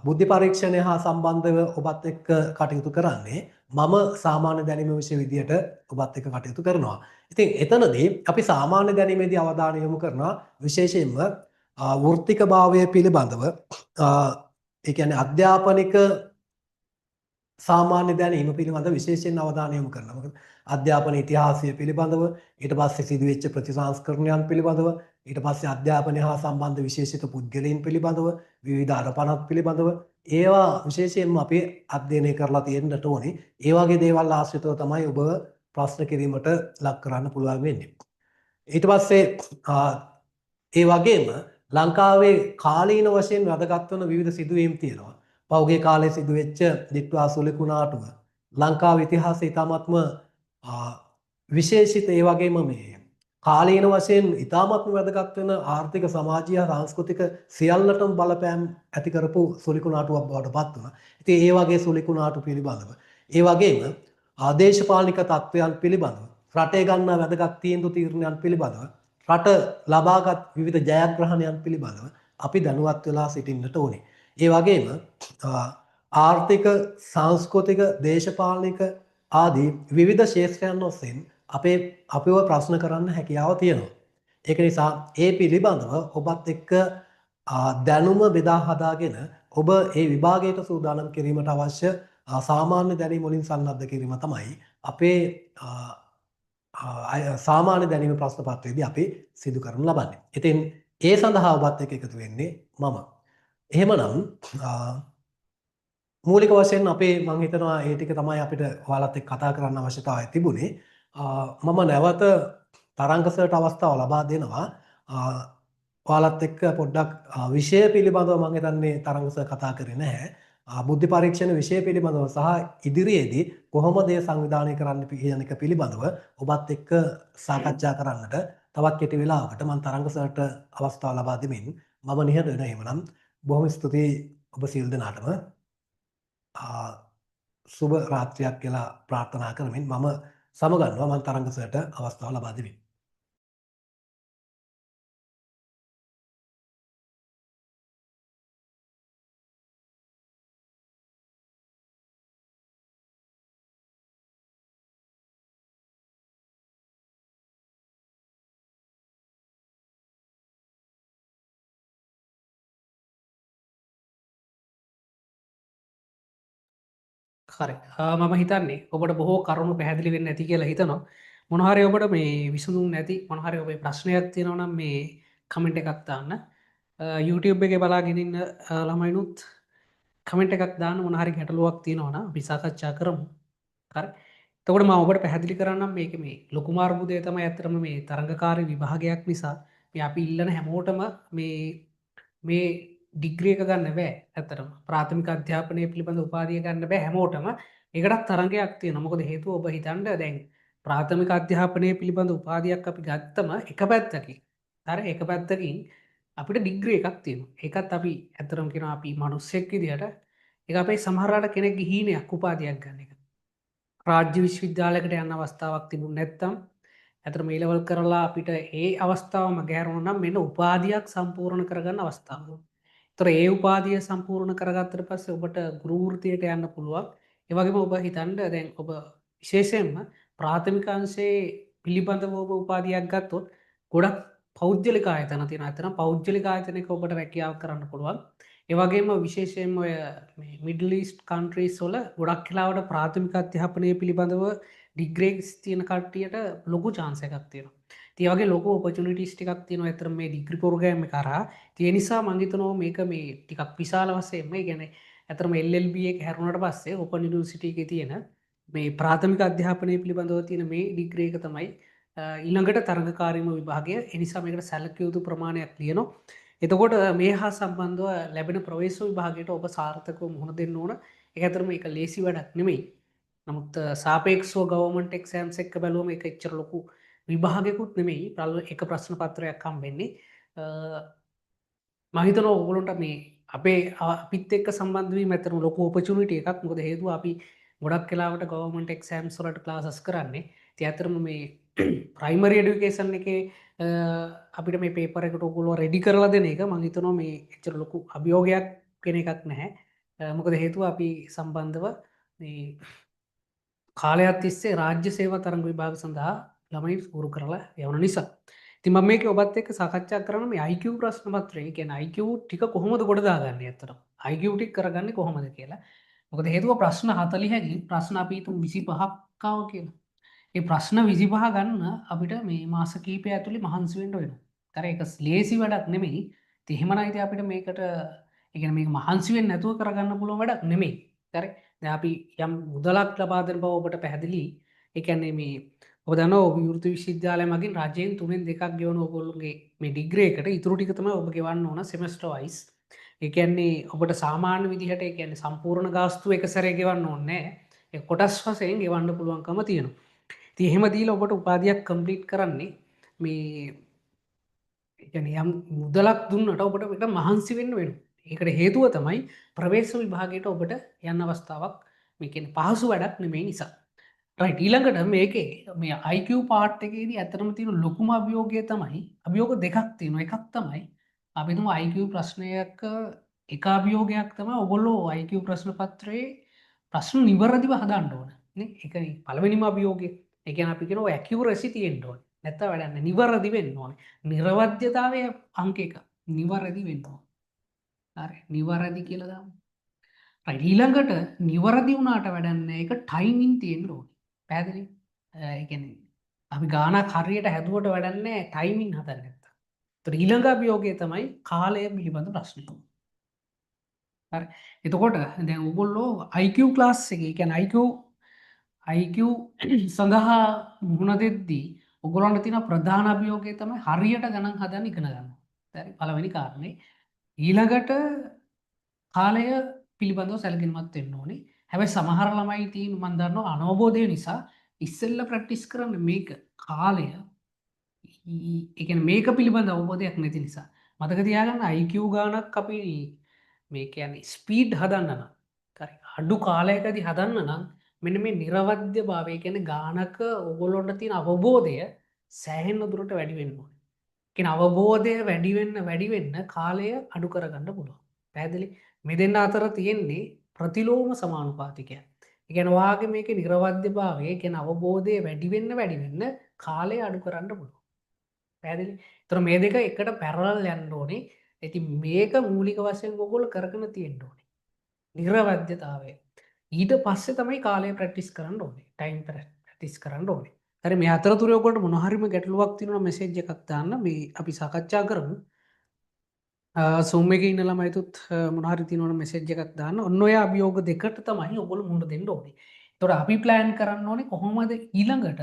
බුද්ධි පරීක්ෂණය හා සම්බන්ධව ඔබත් එක්ක කටයුතු කරන්නේ. මම සාමාන්‍ය දැනීම විෂය විදියට ඔබත් එක්ක කටයුතු කරනවා. ඉතින් එතනදී අපි සාමාන්‍ය දැනීමේදී අවධානය යොමු කරනවා විශේෂයෙන්ම වෘත්තික භාවය පිළිබඳව ඒ කියන්නේ අධ්‍යාපනික සාමාන්‍ය දැනීම පිළිබඳව විශේෂයෙන් අවධානය යොමු කරනවා. මොකද අධ්‍යාපන ඉතිහාසය පිළිබඳව ඊට පස්සේ සිදුවෙච්ච ප්‍රතිසංස්කරණයන් පිළිබඳව ඊට පස්සේ අධ්‍යාපනය හා සම්බන්ධ විශේෂිත පුද්ගලයන් පිළිබඳව විවිධ අරපණත් පිළිබඳව ඒවා විශේෂයෙන්ම අපි අධ්‍යයනය කරලා තියෙන්නට ඕනේ. ඒ වගේ දේවල් ආශ්‍රිතව තමයි ඔබ ප්‍රශ්න කිරීමට ලක් කරන්න පුළුවන් වෙන්නේ. ඊට පස්සේ ඒ වගේම ලංකාවේ කාලීන වශයෙන් වැදගත් වන විවිධ සිදුවීම් තියෙනවා. පෞගේ කාලේ සිදුවෙච්ච දිට්වා සුලිකුණාටුව ලංකාවේ ඉතිහාසය ඉතාමත්ම විශේෂිත ඒ වගේම මේ කාලීන වශයෙන් ඉතාමත්ම වැදගත් වෙන ආර්ථික සමාජීය සංස්කෘතික සියල්ලටම බලපෑම් ඇති කරපු සුලිකුණාටුවක් බවට පත් වුණා. ඉතින් ඒ වගේ සුලිකුණාටු පිළිබඳව ඒ වගේම ආදේශපාලනික තත්ත්වයන් පිළිබඳව රටේ ගන්නා වැදගත් තීන්දුව තීරණයන් පිළිබඳව රට ලබාගත් විවිධ ජයග්‍රහණයන් පිළිබඳව අපි දැනුවත් වෙලා සිටින්නට ඕනේ. ඒ වගේම ආර්ථික සංස්කෘතික දේශපාලනික ආදී විවිධ ක්ෂේත්‍රයන් ඔස්සේ අපිව ප්‍රශ්න කරන්න හැකියාව තියෙනවා. ඒක නිසා ඒ පිළිබඳව ඔබත් එක්ක දැනුම බෙදා හදාගෙන ඔබ ඒ විභාගයට සූදානම් කිරීමට අවශ්‍ය සාමාන්‍ය දැනීම් වලින් සන්නද්ධ කිරීම තමයි අපේ සාමාන්‍ය දැනීම ප්‍රශ්න පත්‍රයේදී අපි සිදු කරනු ලබන්නේ. ඉතින් ඒ සඳහා ඔබත් එක්ක එකතු වෙන්නේ මම. එහෙමනම් මූලික වශයෙන් අපේ මම හිතනවා ඒ ටික තමයි අපිට ඔයාලත් එක්ක කතා කරන්න අවශ්‍යතාවය තිබුණේ. මම නැවත තරංග සර්ට අවස්ථාව ලබා දෙනවා. ඔයාලත් එක්ක පොඩ්ඩක් විෂය පිළිබඳව මම හිතන්නේ තරංග සර් කතා කරේ නැහැ. බුද්ධි පරීක්ෂණ විෂය පිළිබඳව සහ ඉදිරියේදී කොහොමද ඒ සංවිධානය කරන්න කියන එක පිළිබඳව ඔබත් එක්ක සාකච්ඡා කරන්නට තවත් කෙටි වෙලාවකට මම තරංග සර්ට අවස්ථාව ලබා දෙමින් මම නිහඬ වෙනවා. එහෙමනම් බොහොම ස්තුතියි ඔබ සියලු දෙනාටම. සුබ රාත්‍රියක් කියලා ප්‍රාර්ථනා කරමින් මම සමගන්නවා. මම තරංග සර්ට අවස්ථාව ලබා දෙමි. හරි. මම හිතන්නේ ඔබට බොහෝ කරුණු පැහැදිලි වෙන්නේ නැති කියලා හිතනවා. මොන හරි ඔබට මේ විසඳුම් නැති මොන හරි ඔබේ ප්‍රශ්නයක් තියෙනවා නම් මේ කමෙන්ට් එකක් දාන්න. YouTube එකේ බලාගෙන ඉන්න ළමයිනුත් කමෙන්ට් එකක් දාන්න මොන හරි ගැටලුවක් තියෙනවා නම් අපි සාකච්ඡා කරමු. හරි. එතකොට මම ඔබට පැහැදිලි කරන්නම් මේක මේ ලොකුම අර්බුදය තමයි ඇත්තටම මේ තරඟකාරී විභාගයක් නිසා මේ අපි ඉල්ලන හැමෝටම මේ ඩිග්‍රී එක ගන්න බෑ. ඇත්තටම ප්‍රාථමික අධ්‍යාපනය පිළිබඳ උපාධිය ගන්න බෑ හැමෝටම. ඒකටත් තරඟයක් තියෙනවා. මොකද හේතුව ඔබ හිතන්න දැන් ප්‍රාථමික අධ්‍යාපනය පිළිබඳ උපාධියක් අපි ගත්තම එක පැත්තකින් හරි එක පැත්තකින් අපිට ඩිග්‍රී එකක් තියෙනවා. ඒකත් අපි ඇත්තටම කියනවා අපි මිනිස්සෙක් විදියට ඒක අපේ සමහරලාට කෙනෙක්ගේ හීනයක් උපාධියක් ගන්න එක. රාජ්‍ය විශ්වවිද්‍යාලයකට යන්න අවස්ථාවක් තිබුණ නැත්තම් ඇතර මේ ලෙවල් කරලා අපිට ඒ අවස්ථාවම ගෑරුණු නම් මෙන්න උපාධියක් සම්පූර්ණ කරගන්න අවස්ථාව. තොර ඒ උපාධිය සම්පූර්ණ කරගත්තට පස්සේ ඔබට ගුරු වෘත්තියට යන්න පුළුවන්. ඒ වගේම ඔබ හිතන්න දැන් ඔබ විශේෂයෙන්ම ප්‍රාථමික අංශයේ පිළිබඳව ඔබ උපාධියක් ගත්තොත් ගොඩක් පෞද්ගලික ආයතන තියෙනවා. අතන පෞද්ගලික ආයතනයක ඔබට රැකියාව කරන්න පුළුවන්. ඒ වගේම විශේෂයෙන්ම ඔය මිඩල් ඊස්ට් කන්ට්‍රීස් වල ගොඩක් වෙලාවට ප්‍රාථමික අධ්‍යාපනය පිළිබඳව ඩිග්‍රීස් තියෙන කට්ටියට ලොකු chance එකක් තියෙනවා. ඒ වගේ ලොකු opportunities ටිකක් තියෙනවා අතර මේ ඩිග්‍රී ප්‍රෝග්‍රෑම් එක කරා. ඒ නිසා මම හිතනවා මේක මේ ටිකක් විශාල වශයෙන්ම ඒ කියන්නේ අතරම LLB එක හැරුණාට පස්සේ Open University එකේ තියෙන මේ ප්‍රාථමික අධ්‍යාපනය පිළිබඳව තියෙන මේ ඩිග්‍රී එක තමයි ඊළඟට තරඟකාරීම විභාගය. ඒ නිසා මේකට සැලකිය යුතු ප්‍රමාණයක් ලියනවා. එතකොට මේ හා සම්බන්ධව ලැබෙන ප්‍රවේශ විභාගයට ඔබ සාර්ථකව මුහුණ දෙන්න ඕන. ඒක ඇතරම එක ලේසි වැඩක් නෙමෙයි. නමුත් සාපේක්ෂව ගවර්න්මන්ට් එක්සෑම්ස් එක්ක බැලුවම ඒක එච්චර ලොකු විභාගයකුත් නෙමෙයි. එක ප්‍රශ්න පත්‍රයක් හම්බෙන්නේ. මම හිතනවා ඔයගොල්ලන්ට මේ අපේ අපිත් එක්ක සම්බන්ධ වීම ඇත්තටම ලොකු ඔපචුනිටි එකක්. මොකද හේතුව අපි ගොඩක් වෙලාවට ගවර්න්මන්ට් එක්සෑම්ස් වලට ක්ලාසස් කරන්නේ. ඉතින් ඇත්තටම මේ ප්‍රයිමරි එඩියුකේෂන් එකේ අපිට මේ පේපර් එකට ඔයගොල්ලෝ රෙඩි කරලා දෙන එක මම හිතනවා මේ එච්චර ලොකු අභියෝගයක් වෙන එකක් නැහැ. මොකද හේතුව අපි සම්බන්ධව මේ කාලයක් තිස්සේ රාජ්‍ය සේවා තරඟ විභාග සඳහා ළමයි පුරු කරලා යවන නිසා. ඉතින් මම මේක ඔබත් එක්ක සාකච්ඡා කරන මේ IQ ප්‍රශ්න පත්‍රය කියන්නේ IQ ටික කොහොමද ගොඩ දාගන්නේ අතරම IQ ටික කරගන්නේ කොහොමද කියලා. මොකද හේතුව ප්‍රශ්න 40කින් ප්‍රශ්න අපි හිතමු 25ක් ආව කියලා. ඒ ප්‍රශ්න 25 ගන්න අපිට මේ මාස කිහිපය ඇතුලේ මහන්සි වෙන්න වෙනවා. ඒතර ඒක ලේසි වැඩක් නෙමෙයි. ඉතින් එහෙමනම් ඉතින් අපිට මේකට ඒ කියන්නේ මේක මහන්සි වෙන්නේ නැතුව කරගන්න පුළුවන් වැඩක් නෙමෙයි. හරි. දැන් අපි යම් මුදලක් ලබා දෙන බව ඔබට පැහැදිලි. ඒ කියන්නේ මේ ඔබ දන්නවා විවෘත විශ්වවිද්‍යාලය මගින් රජයෙන් 3න් 2ක් ගෙවන ඔයගොල්ලෝගේ මේ ඩිග්‍රී එකට ඉතුරු ටික තමයි ඔබ ගෙවන්න ඕන සෙමෙස්ටර් වයිස්. ඒ කියන්නේ ඔබට සාමාන්‍ය විදිහට ඒ කියන්නේ සම්පූර්ණ ගාස්තුව එක සැරේ ගෙවන්න ඕනේ නැහැ. ඒ කොටස් වශයෙන් ගෙවන්න පුළුවන්කම තියෙනවා. ඉතින් එහෙම දීලා ඔබට උපාධියක් කම්ප්ලීට් කරන්නේ මේ ඒ කියන්නේ යම් මුදලක් දුන්නට ඔබට මේක මහන්සි වෙන්න වෙනවා. ඒකට හේතුව තමයි ප්‍රවේශ විභාගයට ඔබට යන්න අවස්ථාවක් මේ කියන්නේ පහසු වැඩක් නෙමෙයි නිසා. රයිට් ඊළඟට මේකේ මේ IQ පාර්ට් එකේදී ඇත්තටම තියෙන ලොකුම අභියෝගය තමයි අභියෝග දෙකක් තියෙනවා. එකක් තමයි අපි හිතමු IQ ප්‍රශ්නයක එක අභියෝගයක් තමයි ඔයගොල්ලෝ IQ ප්‍රශ්න පත්‍රයේ ප්‍රශ්න නිවැරදිව හදන්න ඕන. නේ? ඒකයි පළවෙනිම අභියෝගය. ඒ කියන්නේ අපි කියනවා ඇකියුරසි තියෙන්න ඕනේ. නැත්නම් වැඩක් නැහැ. නිවැරදි වෙන්න ඕනේ. නිර්වද්‍යතාවය අංක 1. නිවැරදි වෙන්න ඕනේ. හරි. නිවැරදි කියලා දාමු. රයිට් ඊළඟට නිවැරදි වුණාට වැඩක් නැහැ. ඒක ටයිමින් තියෙන්න ඕනේ. පැහැදිලි? ඒ කියන්නේ අපි ගානක් හරියට හැදුවට වැඩක් නැහැ ටයිමින් හදන්න නැත්තම්. ඒතර ඊළඟ අභියෝගය තමයි කාලය පිළිබඳ ප්‍රශ්නය. හරි. එතකොට දැන් ඔයගොල්ලෝ IQ ක්ලාස් එකේ කියන්නේ IQ සඳහා මුහුණ දෙද්දී ඔයගොල්ලන්ට තියෙන ප්‍රධාන අභියෝගය තමයි හරියට ගණන් හදන්න ඉගෙන ගන්න. හරි. පළවෙනි කාරණේ. ඊළඟට කාලය පිළිබඳව සැලකිලිමත් වෙන්න ඕනේ. හැබැයි සමහර ළමයි තියෙන මම දන්නවා අනවබෝධය නිසා ඉස්සෙල්ලා ප්‍රැක්ටිස් කරන්න මේක කාලය ඒ කියන්නේ මේක පිළිබඳ අවබෝධයක් නැති නිසා. මතක තියාගන්න IQ ගානක් අපි මේ කියන්නේ ස්පීඩ් හදන්න නම් හරි අඩු කාලයකදී හදන්න නම් මෙන්න මේ නිර්වද්‍යභාවය කියන්නේ ගානක ඔයගොල්ලොන්ට තියෙන අවබෝධය සෑහෙන දුරට වැඩි වෙන්න ඕනේ. කියන අවබෝධය වැඩි වෙන්න කාලය අඩු කරගන්න පුළුවන්. පැහැදිලි? මේ දෙන්න අතර තියෙන්නේ ප්‍රතිලෝම සමානුපාතිකයක්. ඒ කියන්නේ වාගේ මේකේ නිර්වද්‍යභාවය කියන අවබෝධය වැඩි වෙන්න කාලය අඩු කරන්න පුළුවන්. පැහැදිලි? ඒතර මේ දෙක එකට පැරලල් යන්න ඕනේ. ඉතින් මේක මූලික වශයෙන් ඔයගොල්ලෝ කරගෙන තියෙන්න ඕනේ. නිර්වද්‍යතාවය. ඊට පස්සේ තමයි කාලය ප්‍රැක්ටිස් කරන්න ඕනේ. ටයිම් ප්‍රැක්ටිස් කරන්න ඕනේ. හරි මේ අතරතුරේ ඔයගොල්ලෝ මොන හරිම ගැටලුවක් තියෙනවා මෙසේජ් එකක් දාන්න මේ අපි සාකච්ඡා කරමු. සුම් එකේ ඉන්න ළමයිතුත් මොනවා හරි තියෙනවනම් මෙසේජ් එකක් දාන්න. ඔන්න ඔය අභියෝග දෙකට තමයි ඔයගොල්ලෝ මුහුණ දෙන්න ඕනේ. ඒතකොට අපි ප්ලෑන් කරන්න ඕනේ කොහොමද ඊළඟට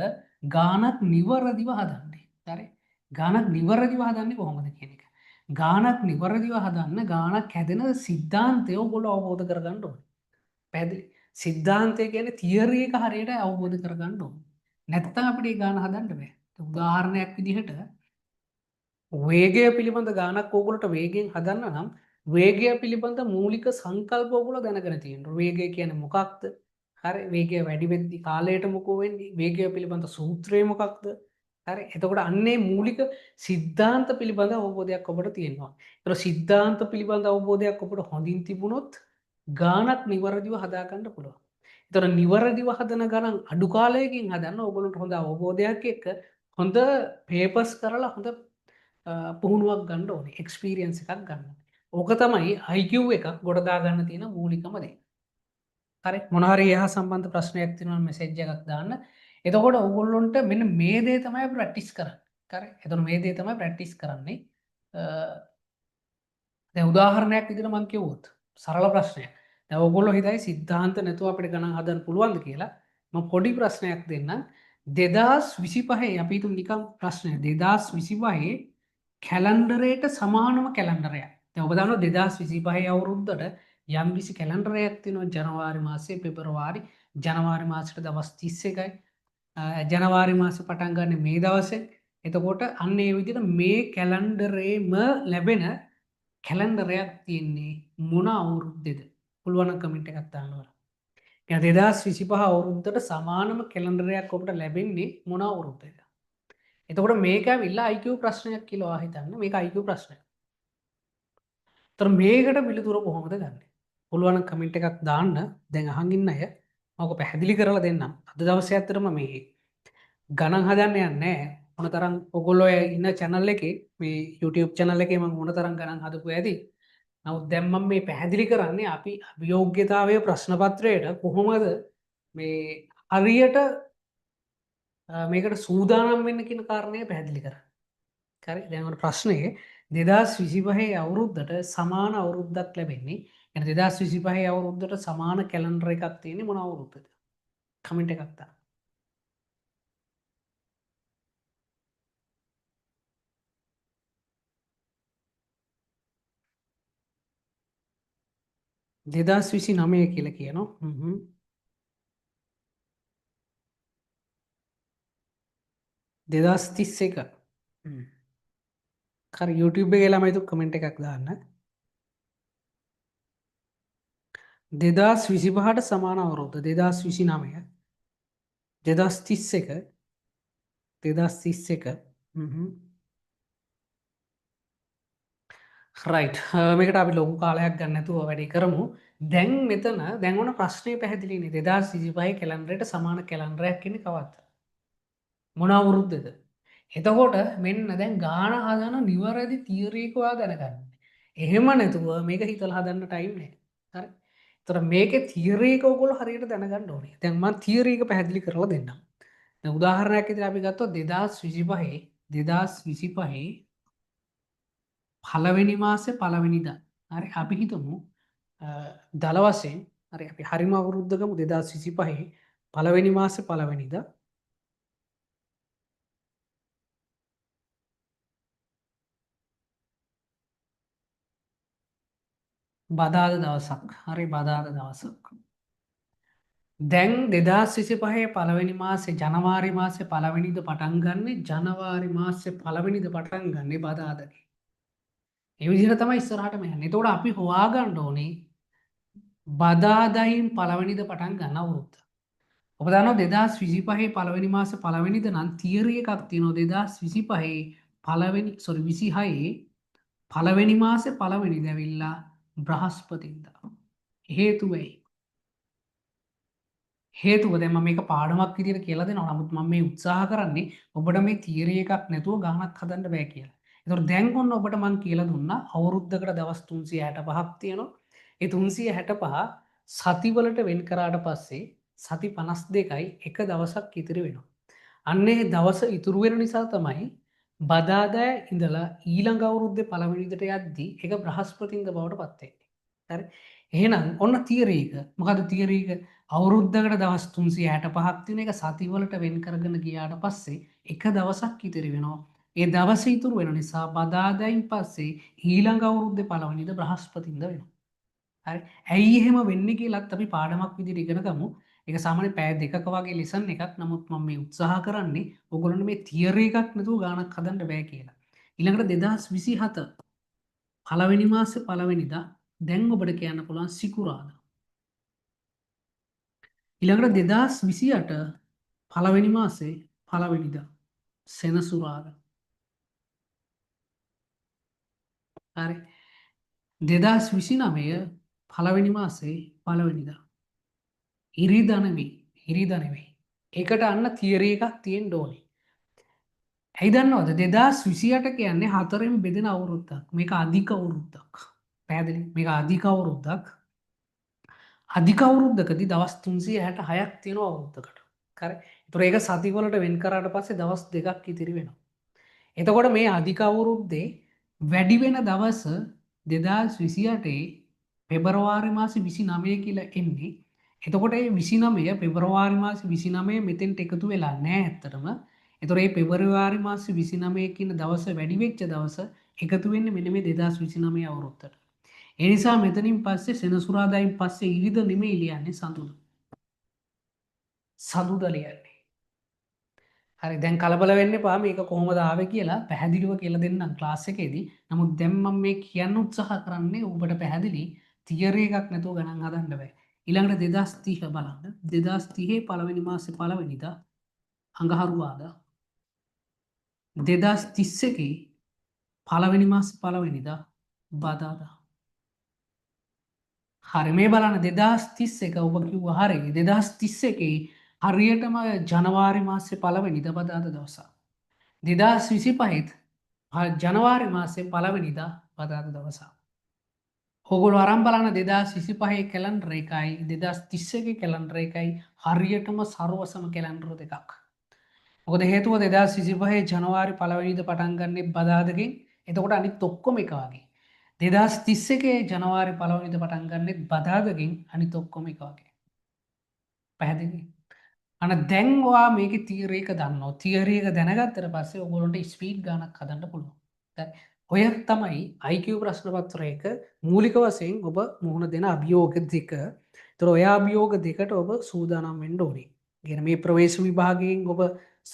ගානක් නිවරදිව හදන්නේ. හරි? ගානක් නිවරදිව හදන්නේ කොහොමද කියන එක. ගානක් නිවරදිව හදන්න ගානක් හැදෙන සිද්ධාන්තය ඔයගොල්ලෝ අවබෝධ කරගන්න ඕනේ. පැහැදිලි? සිද්ධාන්තය කියන්නේ තියරි එක හරියට අවබෝධ කරගන්න ඕනේ. නැත්නම් අපිට මේ ගාන හදන්න බෑ. උදාහරණයක් විදිහට වේගය පිළිබඳ ගානක් ඕගොල්ලන්ට වේගයෙන් හදන්න නම් වේගය පිළිබඳ මූලික සංකල්ප ඔයගොල්ලෝ දැනගෙන තියෙන්න ඕනේ. වේගය කියන්නේ මොකක්ද? හරි වේගය වැඩි වෙද්දි කාලයට මොකෝ වෙන්නේ? වේගය පිළිබඳ සූත්‍රය මොකක්ද? හරි එතකොට අන්නේ මූලික සිද්ධාන්ත පිළිබඳ අවබෝධයක් ඔබට තියෙනවා. ඒතර සිද්ධාන්ත පිළිබඳ අවබෝධයක් ඔබට හොඳින් තිබුණොත් ගානක් නිවැරදිව හදා ගන්න පුළුවන්. ඒතර නිවැරදිව හදන ගණන් අඩු කාලයකින් හදන්න ඔයගොල්ලන්ට හොඳ අවබෝධයක් එක්ක හොඳ පේපර්ස් කරලා හොඳ පුහුණුවක් ගන්න ඕනේ එක්ස්පීරියන්ස් එකක් ගන්න. ඕක තමයි IQ එකක් ගොඩදා ගන්න තියෙන මූලිකම දේ. හරි මොනවා හරි එහා සම්බන්ධ ප්‍රශ්නයක් තියෙනවා නම් මෙසේජ් එකක් දාන්න. එතකොට ඔයගොල්ලොන්ට මෙන්න මේ දේ තමයි ප්‍රැක්ටිස් කරන්නේ. හරි එතකොට මේ දේ තමයි ප්‍රැක්ටිස් කරන්නේ. දැන් උදාහරණයක් විදිහට මම කිව්වොත් සරල ප්‍රශ්නයක්. දැන් ඔයගොල්ලෝ හිතයි සිද්ධාන්ත නැතුව අපිට ගණන් හදන්න පුළුවන්ද කියලා. මම පොඩි ප්‍රශ්නයක් දෙන්නම්. 2025 අපි හිතමු නිකන් ප්‍රශ්නය 2025 කැලන්ඩරයට සමානම කැලන්ඩරයක්. දැන් ඔබ දන්නවා 2025 අවුරුද්දට යම් කිසි කැලන්ඩරයක් තියෙනවා ජනවාරි මාසයේ පෙබරවාරි ජනවාරි මාසෙට දවස් 31යි ජනවාරි මාසේ පටන් ගන්න මේ දවසේ. එතකොට අන්න ඒ විදිහට මේ කැලන්ඩරේම ලැබෙන කැලන්ඩරයක් තියෙන්නේ මොන අවුරුද්දේද? පුළුවන් නම් කමෙන්ට් එකක් දාන්න බලන්න. දැන් 2025 අවුරුද්දට සමානම කැලන්ඩරයක් ඔබට ලැබෙන්නේ මොන අවුරුද්දේද? එතකොට මේක ඇවිල්ලා IQ ප්‍රශ්නයක් කියලා හිතන්න. මේක IQ ප්‍රශ්නයක්. ඒතර මේකට පිළිතුර කොහොමද ගන්නෙ? පුළුවන් නම් කමෙන්ට් එකක් දාන්න. දැන් අහන් ඉන්න අය මම ඔක පැහැදිලි කරලා දෙන්නම්. අද දවසේ ඇත්තටම මේ ගණන් හදන්න යන්නේ නැහැ. මොනතරම් ඔයගොල්ලෝ ඉන්න channel එකේ මේ YouTube channel එකේ මම මොනතරම් ගණන් හදපු ඇති. නමුත් දැන් මම මේ පැහැදිලි කරන්නේ අපි අභියෝග්‍යතාවයේ ප්‍රශ්න පත්‍රයට කොහොමද මේ හරියට මේකට සූදානම් වෙන්න කියන කාරණය පැහැදිලි කරන්නේ. හරි දැන් ඔන්න ප්‍රශ්නේ 2025 අවුරුද්දට සමාන අවුරුද්දක් ලැබෙන්නේ. يعني 2025 අවුරුද්දට සමාන කැලෙන්ඩර් එකක් තියෙන්නේ මොන අවුරුද්දද? කමෙන්ට් එකක් දාන්න. 2029 කියලා කියනවා. 2031. හරි YouTube එකේ ළමයිතු කමෙන්ට් එකක් දාන්න. 2025ට සමාන අවුරුද්ද 2029 2031 2031 රයිට් මේකට අපි ලොකු කාලයක් ගන්න නැතුව වැඩේ කරමු. දැන් මෙතන දැන් ඔන්න ප්‍රශ්නේ පැහැදිලිනේ 2025 කැලෙන්ඩරයට සමාන කැලෙන්ඩරයක් ඉන්නේ කවද්ද? මොන අවුරුද්දද? එතකොට මෙන්න දැන් ගාන හදන නිවැරදි තියරි එක ඔයා දැනගන්න. එහෙම නැතුව මේක හිතලා හදන්න ටයිම් නැහැ. හරි. ඒතර මේකේ තියරි එක ඔයගොල්ලෝ හරියට දැනගන්න ඕනේ. දැන් මම තියරි එක පැහැදිලි කරලා දෙන්නම්. දැන් උදාහරණයක් විදිහට අපි ගත්තොත් 2025 පළවෙනි මාසේ පළවෙනිදා. හරි අපි හිතමු දල වශයෙන් හරි අපි හරිම අවුරුද්ද ගමු 2025 පළවෙනි මාසේ පළවෙනිදා බදාද දවසක්. හරි බදාද දවසක්. දැන් 2025 පළවෙනි මාසේ ජනවාරි මාසේ පළවෙනිද පටන් ගන්නෙ ජනවාරි මාසේ පළවෙනිද පටන් ගන්නෙ බදාදගේ. ඒ විදිහට තමයි ඉස්සරහට මෙයන්නේ. එතකොට අපි හොයාගන්න ඕනේ බදාදයින් පළවෙනිද පටන් ගන්න අවුරුද්ද. ඔබ දන්නවා 2025 පළවෙනි මාසේ පළවෙනිද නම් තියරි එකක් තියෙනවා 2025 26 පළවෙනි මාසේ පළවෙනිද ඇවිල්ලා බ්‍රහස්පතින්දා. හේතුව වෙයි. හේතුව දැන් මම මේක පාඩමක් විදිහට කියලා දෙනවා. නමුත් මම මේ උත්සාහ කරන්නේ ඔබට මේ තියරි එකක් නැතුව ගණනක් හදන්න බෑ කියලා. ඒතකොට දැන් ඔන්න ඔබට මම කියලා දුන්නා අවුරුද්දකට දවස් 365ක් තියෙනවා. ඒ 365 සතිවලට වෙන් කරාට පස්සේ සති 52යි එක දවසක් ඉතිරි වෙනවා. අන්නේ දවස ඉතුරු වෙන නිසා තමයි බදාදෑ ඉඳලා ඊළඟ අවුරුද්දේ පළවෙනිදට යද්දී ඒක බ්‍රහස්පතින්ද බවට පත් වෙන්නේ. හරි. එහෙනම් ඔන්න තියරි එක. මොකද තියරි එක අවුරුද්දකට දවස් 365ක් තියෙන එක සතිවලට වෙන් කරගෙන ගියාට පස්සේ එක දවසක් ඉතිරි වෙනවා. ඒ දවස ඉතුරු වෙන නිසා බදාදායින් පස්සේ ඊළඟ අවුරුද්දේ පළවෙනිද බ්‍රහස්පතින්ද වෙනවා. හරි. ඇයි එහෙම වෙන්නේ කියලාත් අපි පාඩමක් විදිහට ඉගෙන ගමු. ඒක සාමාන්‍ය පැය දෙකක වගේ ලෙසන් එකක්. නමුත් මම මේ උත්සාහ කරන්නේ ඔයගොල්ලන්ට මේ තියරි එකක් නැතුව ගානක් හදන්න බෑ කියලා. ඊළඟට 2027 පළවෙනි මාසේ පළවෙනිදා දැන් ඔබට කියන්න පුළුවන් සිකුරාදා. ඊළඟට 2028 පළවෙනි මාසේ පළවෙනිදා සෙනසුරාදා. හරි. 2029 පළවෙනි මාසේ පළවෙනිදා ඉරිදා නෙවෙයි. ඒකට අන්න තියරි එකක් තියෙන්න ඕනේ. ඇයි දන්නවද 2028 කියන්නේ 4න් බෙදෙන අවුරුද්දක්. මේක අධික අවුරුද්දක්. පැහැදිලි? මේක අධික අවුරුද්දක්. අධික අවුරුද්දකදී දවස් 366ක් තියෙනවා අවුරුද්දකට. හරි. ඒතර ඒක සතිවලට වෙන් කරාට පස්සේ දවස් දෙකක් ඉතිරි වෙනවා. එතකොට මේ අධික අවුරුද්දේ වැඩි වෙන දවස 2028 පෙබරවාරි මාසේ 29 කියලා එන්නේ. එතකොට මේ 29 පෙබරවාරි මාසේ 29 මෙතෙන්ට එකතු වෙලා නැහැ ඇත්තටම. එතකොට මේ පෙබරවාරි මාසේ 29 කියන දවස වැඩි වෙච්ච දවස එකතු වෙන්නේ මෙන්න මේ 2029 අවුරුද්දට. ඒ නිසා මෙතනින් පස්සේ සෙනසුරාදායින් පස්සේ ඉරිද නෙමෙයි ලියන්නේ සඳුදා. සඳුදා ලියන්නේ. හරි දැන් කලබල වෙන්න එපා මේක කොහොමද ආවේ කියලා පැහැදිලිව කියලා දෙන්නම් ක්ලාස් එකේදී. නමුත් දැන් මම මේ කියන්න උත්සාහ කරන්නේ ඔබට පැහැදිලි තියරි එකක් නැතුව ගණන් හදන්න බෑ. ඊළඟට 2030 බලන්න. 2030 පළවෙනි මාසේ පළවෙනිදා අඟහරුවාදා 2031 පළවෙනි මාසේ පළවෙනිදා බදාදා. හරි මේ බලන්න 2031 ඔබ කිව්වා හරි 2031 හරියටම ජනවාරි මාසේ පළවෙනිදා බදාදා දවසක්. 2025ත් ජනවාරි මාසේ පළවෙනිදා බදාදා දවසක්. ඔගොල්ලෝ අරන් බලන්න 2025 කැලෙන්ඩර් එකයි 2031 කැලෙන්ඩර් එකයි හරියටම සර්වසම කැලෙන්ඩර් දෙකක්. මොකද හේතුව 2025 ජනවාරි පළවෙනිදා පටන් ගන්නේ බදාදකින්. එතකොට අනිත් ඔක්කොම එක වගේ. 2031 ජනවාරි පළවෙනිදා පටන් ගන්නෙත් බදාදකින් අනිත් ඔක්කොම එක වගේ. පැහැදිලි? අන දැන් ඔයා මේකේ තියරි එක දන්නවා. තියරි එක දැනගත්තට පස්සේ ඔයගොල්ලන්ට ස්පීඩ් ගානක් හදන්න පුළුවන්. හරි. ඔය තමයි IQ ප්‍රශ්න පත්‍රයක මූලික වශයෙන් ඔබ මුහුණ දෙන අභියෝග දෙක. ඒතර ඔය අභියෝග දෙකට ඔබ සූදානම් වෙන්න ඕනේ. කියන මේ ප්‍රවේශ විභාගයෙන් ඔබ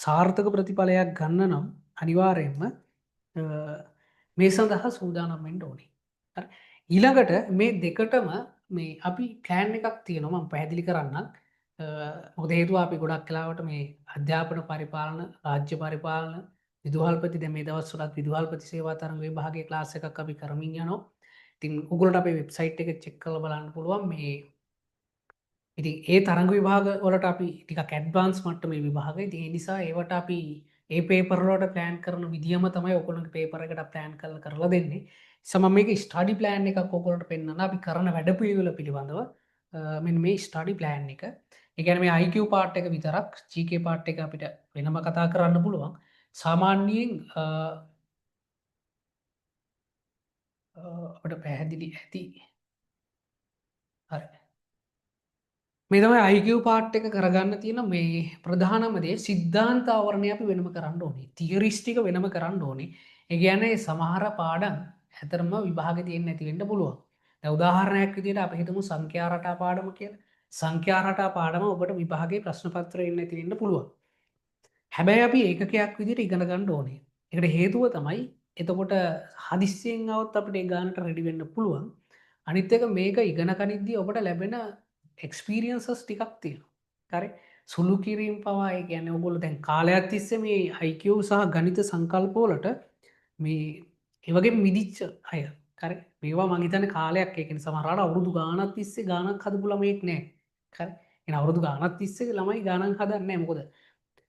සාර්ථක ප්‍රතිඵලයක් ගන්න නම් අනිවාර්යයෙන්ම මේ සඳහා සූදානම් වෙන්න ඕනේ. හරි. ඊළඟට මේ දෙකටම මේ අපි ප්ලෑන් එකක් තියෙනවා මම පැහැදිලි කරන්නම්. මොකද හේතුව අපි ගොඩක් කලාවට මේ අධ්‍යාපන පරිපාලන රාජ්‍ය පරිපාලන විදුහල්පති දැන් මේ දවස්වලත් විදුහල්පති සේවා තරඟ විභාගයේ ක්ලාස් එකක් අපි කරමින් යනවා. ඉතින් ඔයගොල්ලන්ට අපේ වෙබ්සයිට් එක චෙක් කරලා බලන්න පුළුවන් මේ ඉතින් ඒ තරඟ විභාග වලට අපි ටිකක් ඇඩ්වාන්ස් මට්ටමේ විභාග. ඉතින් ඒ නිසා ඒවට අපි ඒ පේපර් වලට ප්ලෑන් කරන විදියම තමයි ඔයගොල්ලන්ගේ පේපර් එකට ප්ලෑන් කරලා දෙන්නේ. සම මේක ස්ටඩි ප්ලෑන් එකක් ඔයගොල්ලන්ට පෙන්නනවා. අපි කරන වැඩපිළිවෙල පිළිබඳව මෙන්න මේ ස්ටඩි ප්ලෑන් එක. ඒ කියන්නේ මේ IQ පාර්ට් එක විතරක් GK පාර්ට් එක අපිට වෙනම කතා කරන්න පුළුවන්. සාමාන්‍යයෙන් අපිට පැහැදිලි ඇති. හරි. මේ තමයි IQ පාර්ට් එක කරගන්න තියෙන මේ ප්‍රධානම දේ සිද්ධාන්ත ආවරණය අපි වෙනම කරන්න ඕනේ. තියරිස් ටික වෙනම කරන්න ඕනේ. ඒ කියන්නේ සමහර පාඩම් ඇතරම විභාගෙ තියෙන්නේ නැති වෙන්න පුළුවන්. දැන් උදාහරණයක් විදිහට අපි හිතමු සංඛ්‍යා රටා පාඩම කියලා. සංඛ්‍යා රටා පාඩම ඔබට විභාගයේ ප්‍රශ්න පත්‍රය එන්නේ නැති වෙන්න පුළුවන්. හැබැයි අපි ඒකකයක් විදිහට ඉගෙන ගන්න ඕනේ. ඒකට හේතුව තමයි එතකොට හදිස්සියෙන් આવත් අපිට ඒ ගානට රෙඩි වෙන්න පුළුවන්. අනිත් එක මේක ඉගෙන ගනිද්දී ඔබට ලැබෙන එක්ස්පීරියන්සස් ටිකක් තියෙනවා. හරි. සුළු කිරීම පවා ඒ කියන්නේ ඔයගොල්ලෝ දැන් කාලයක් තිස්සේ මේ IQ සහ ගණිත සංකල්ප වලට මේ ඒ වගේ මිදිච්ච අය. හරි. මේවා මං හිතන්නේ කාලයක් ඒ කියන්නේ සමහරවිට අවුරුදු ගාණක් තිස්සේ ගාණක් හදපු ළමයෙක් නෑ. හරි. එහෙනම් අවුරුදු ගාණක් තිස්සේ ළමයි ගාණක් හදන්නේ නෑ. මොකද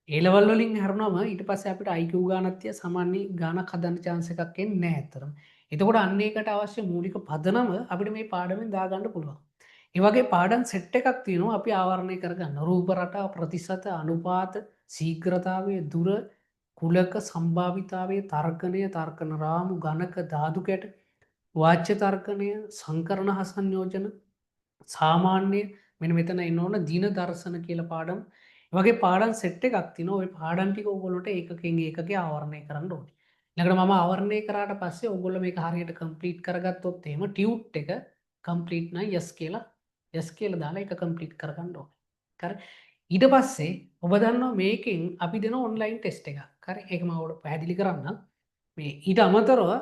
ඒ ලෙවල් වලින් හැරුණාම ඊට පස්සේ අපිට IQ ගාණක් තියා සාමාන්‍ය ගාණක් හදන්න chance එකක් එන්නේ නෑ අතරම. එතකොට අන්න ඒකට අවශ්‍ය මූලික පදනම අපිට මේ පාඩමෙන් දාගන්න පුළුවන්. ඒ වගේ පාඩම් සෙට් එකක් තියෙනවා අපි ආවරණය කරගන්න. රූප රටා, ප්‍රතිශත, අනුපාත, ශීඝ්‍රතාවය, දුර, කුලක සම්භාවිතාවේ තර්කණය තර්කන රාමු ගණක ධාතු කැට වාච්‍ය තර්කණය සංකරණ හසංයෝජන සාමාන්‍ය මෙ මෙතන එන්නඕන දින දර්ශන කියල පාඩම් වගේ පාඩන් සෙට් එකක් තින ඔය පාඩන්ටික ඔගොලට ඒකකින් ඒකගේ ආවරණය කරන්න ඕනේ ලකට ම අවරණය කරට පස්සේ ඔගොල මේ හරියට කම්පලිට් කරගත්තොත්තේම ටියව් එක කම්පලිට්න යස් කියලා යස් කියල දාලා එක කම්පලිට් කරගන්න ඕන කර ඊට පස්සේ ඔබ දන්න මේකින් අපි දෙන ඔන්ලයින් ටෙස්ට එක කර එක මවට පැදිලි කරන්න මේ ඊට අමතරව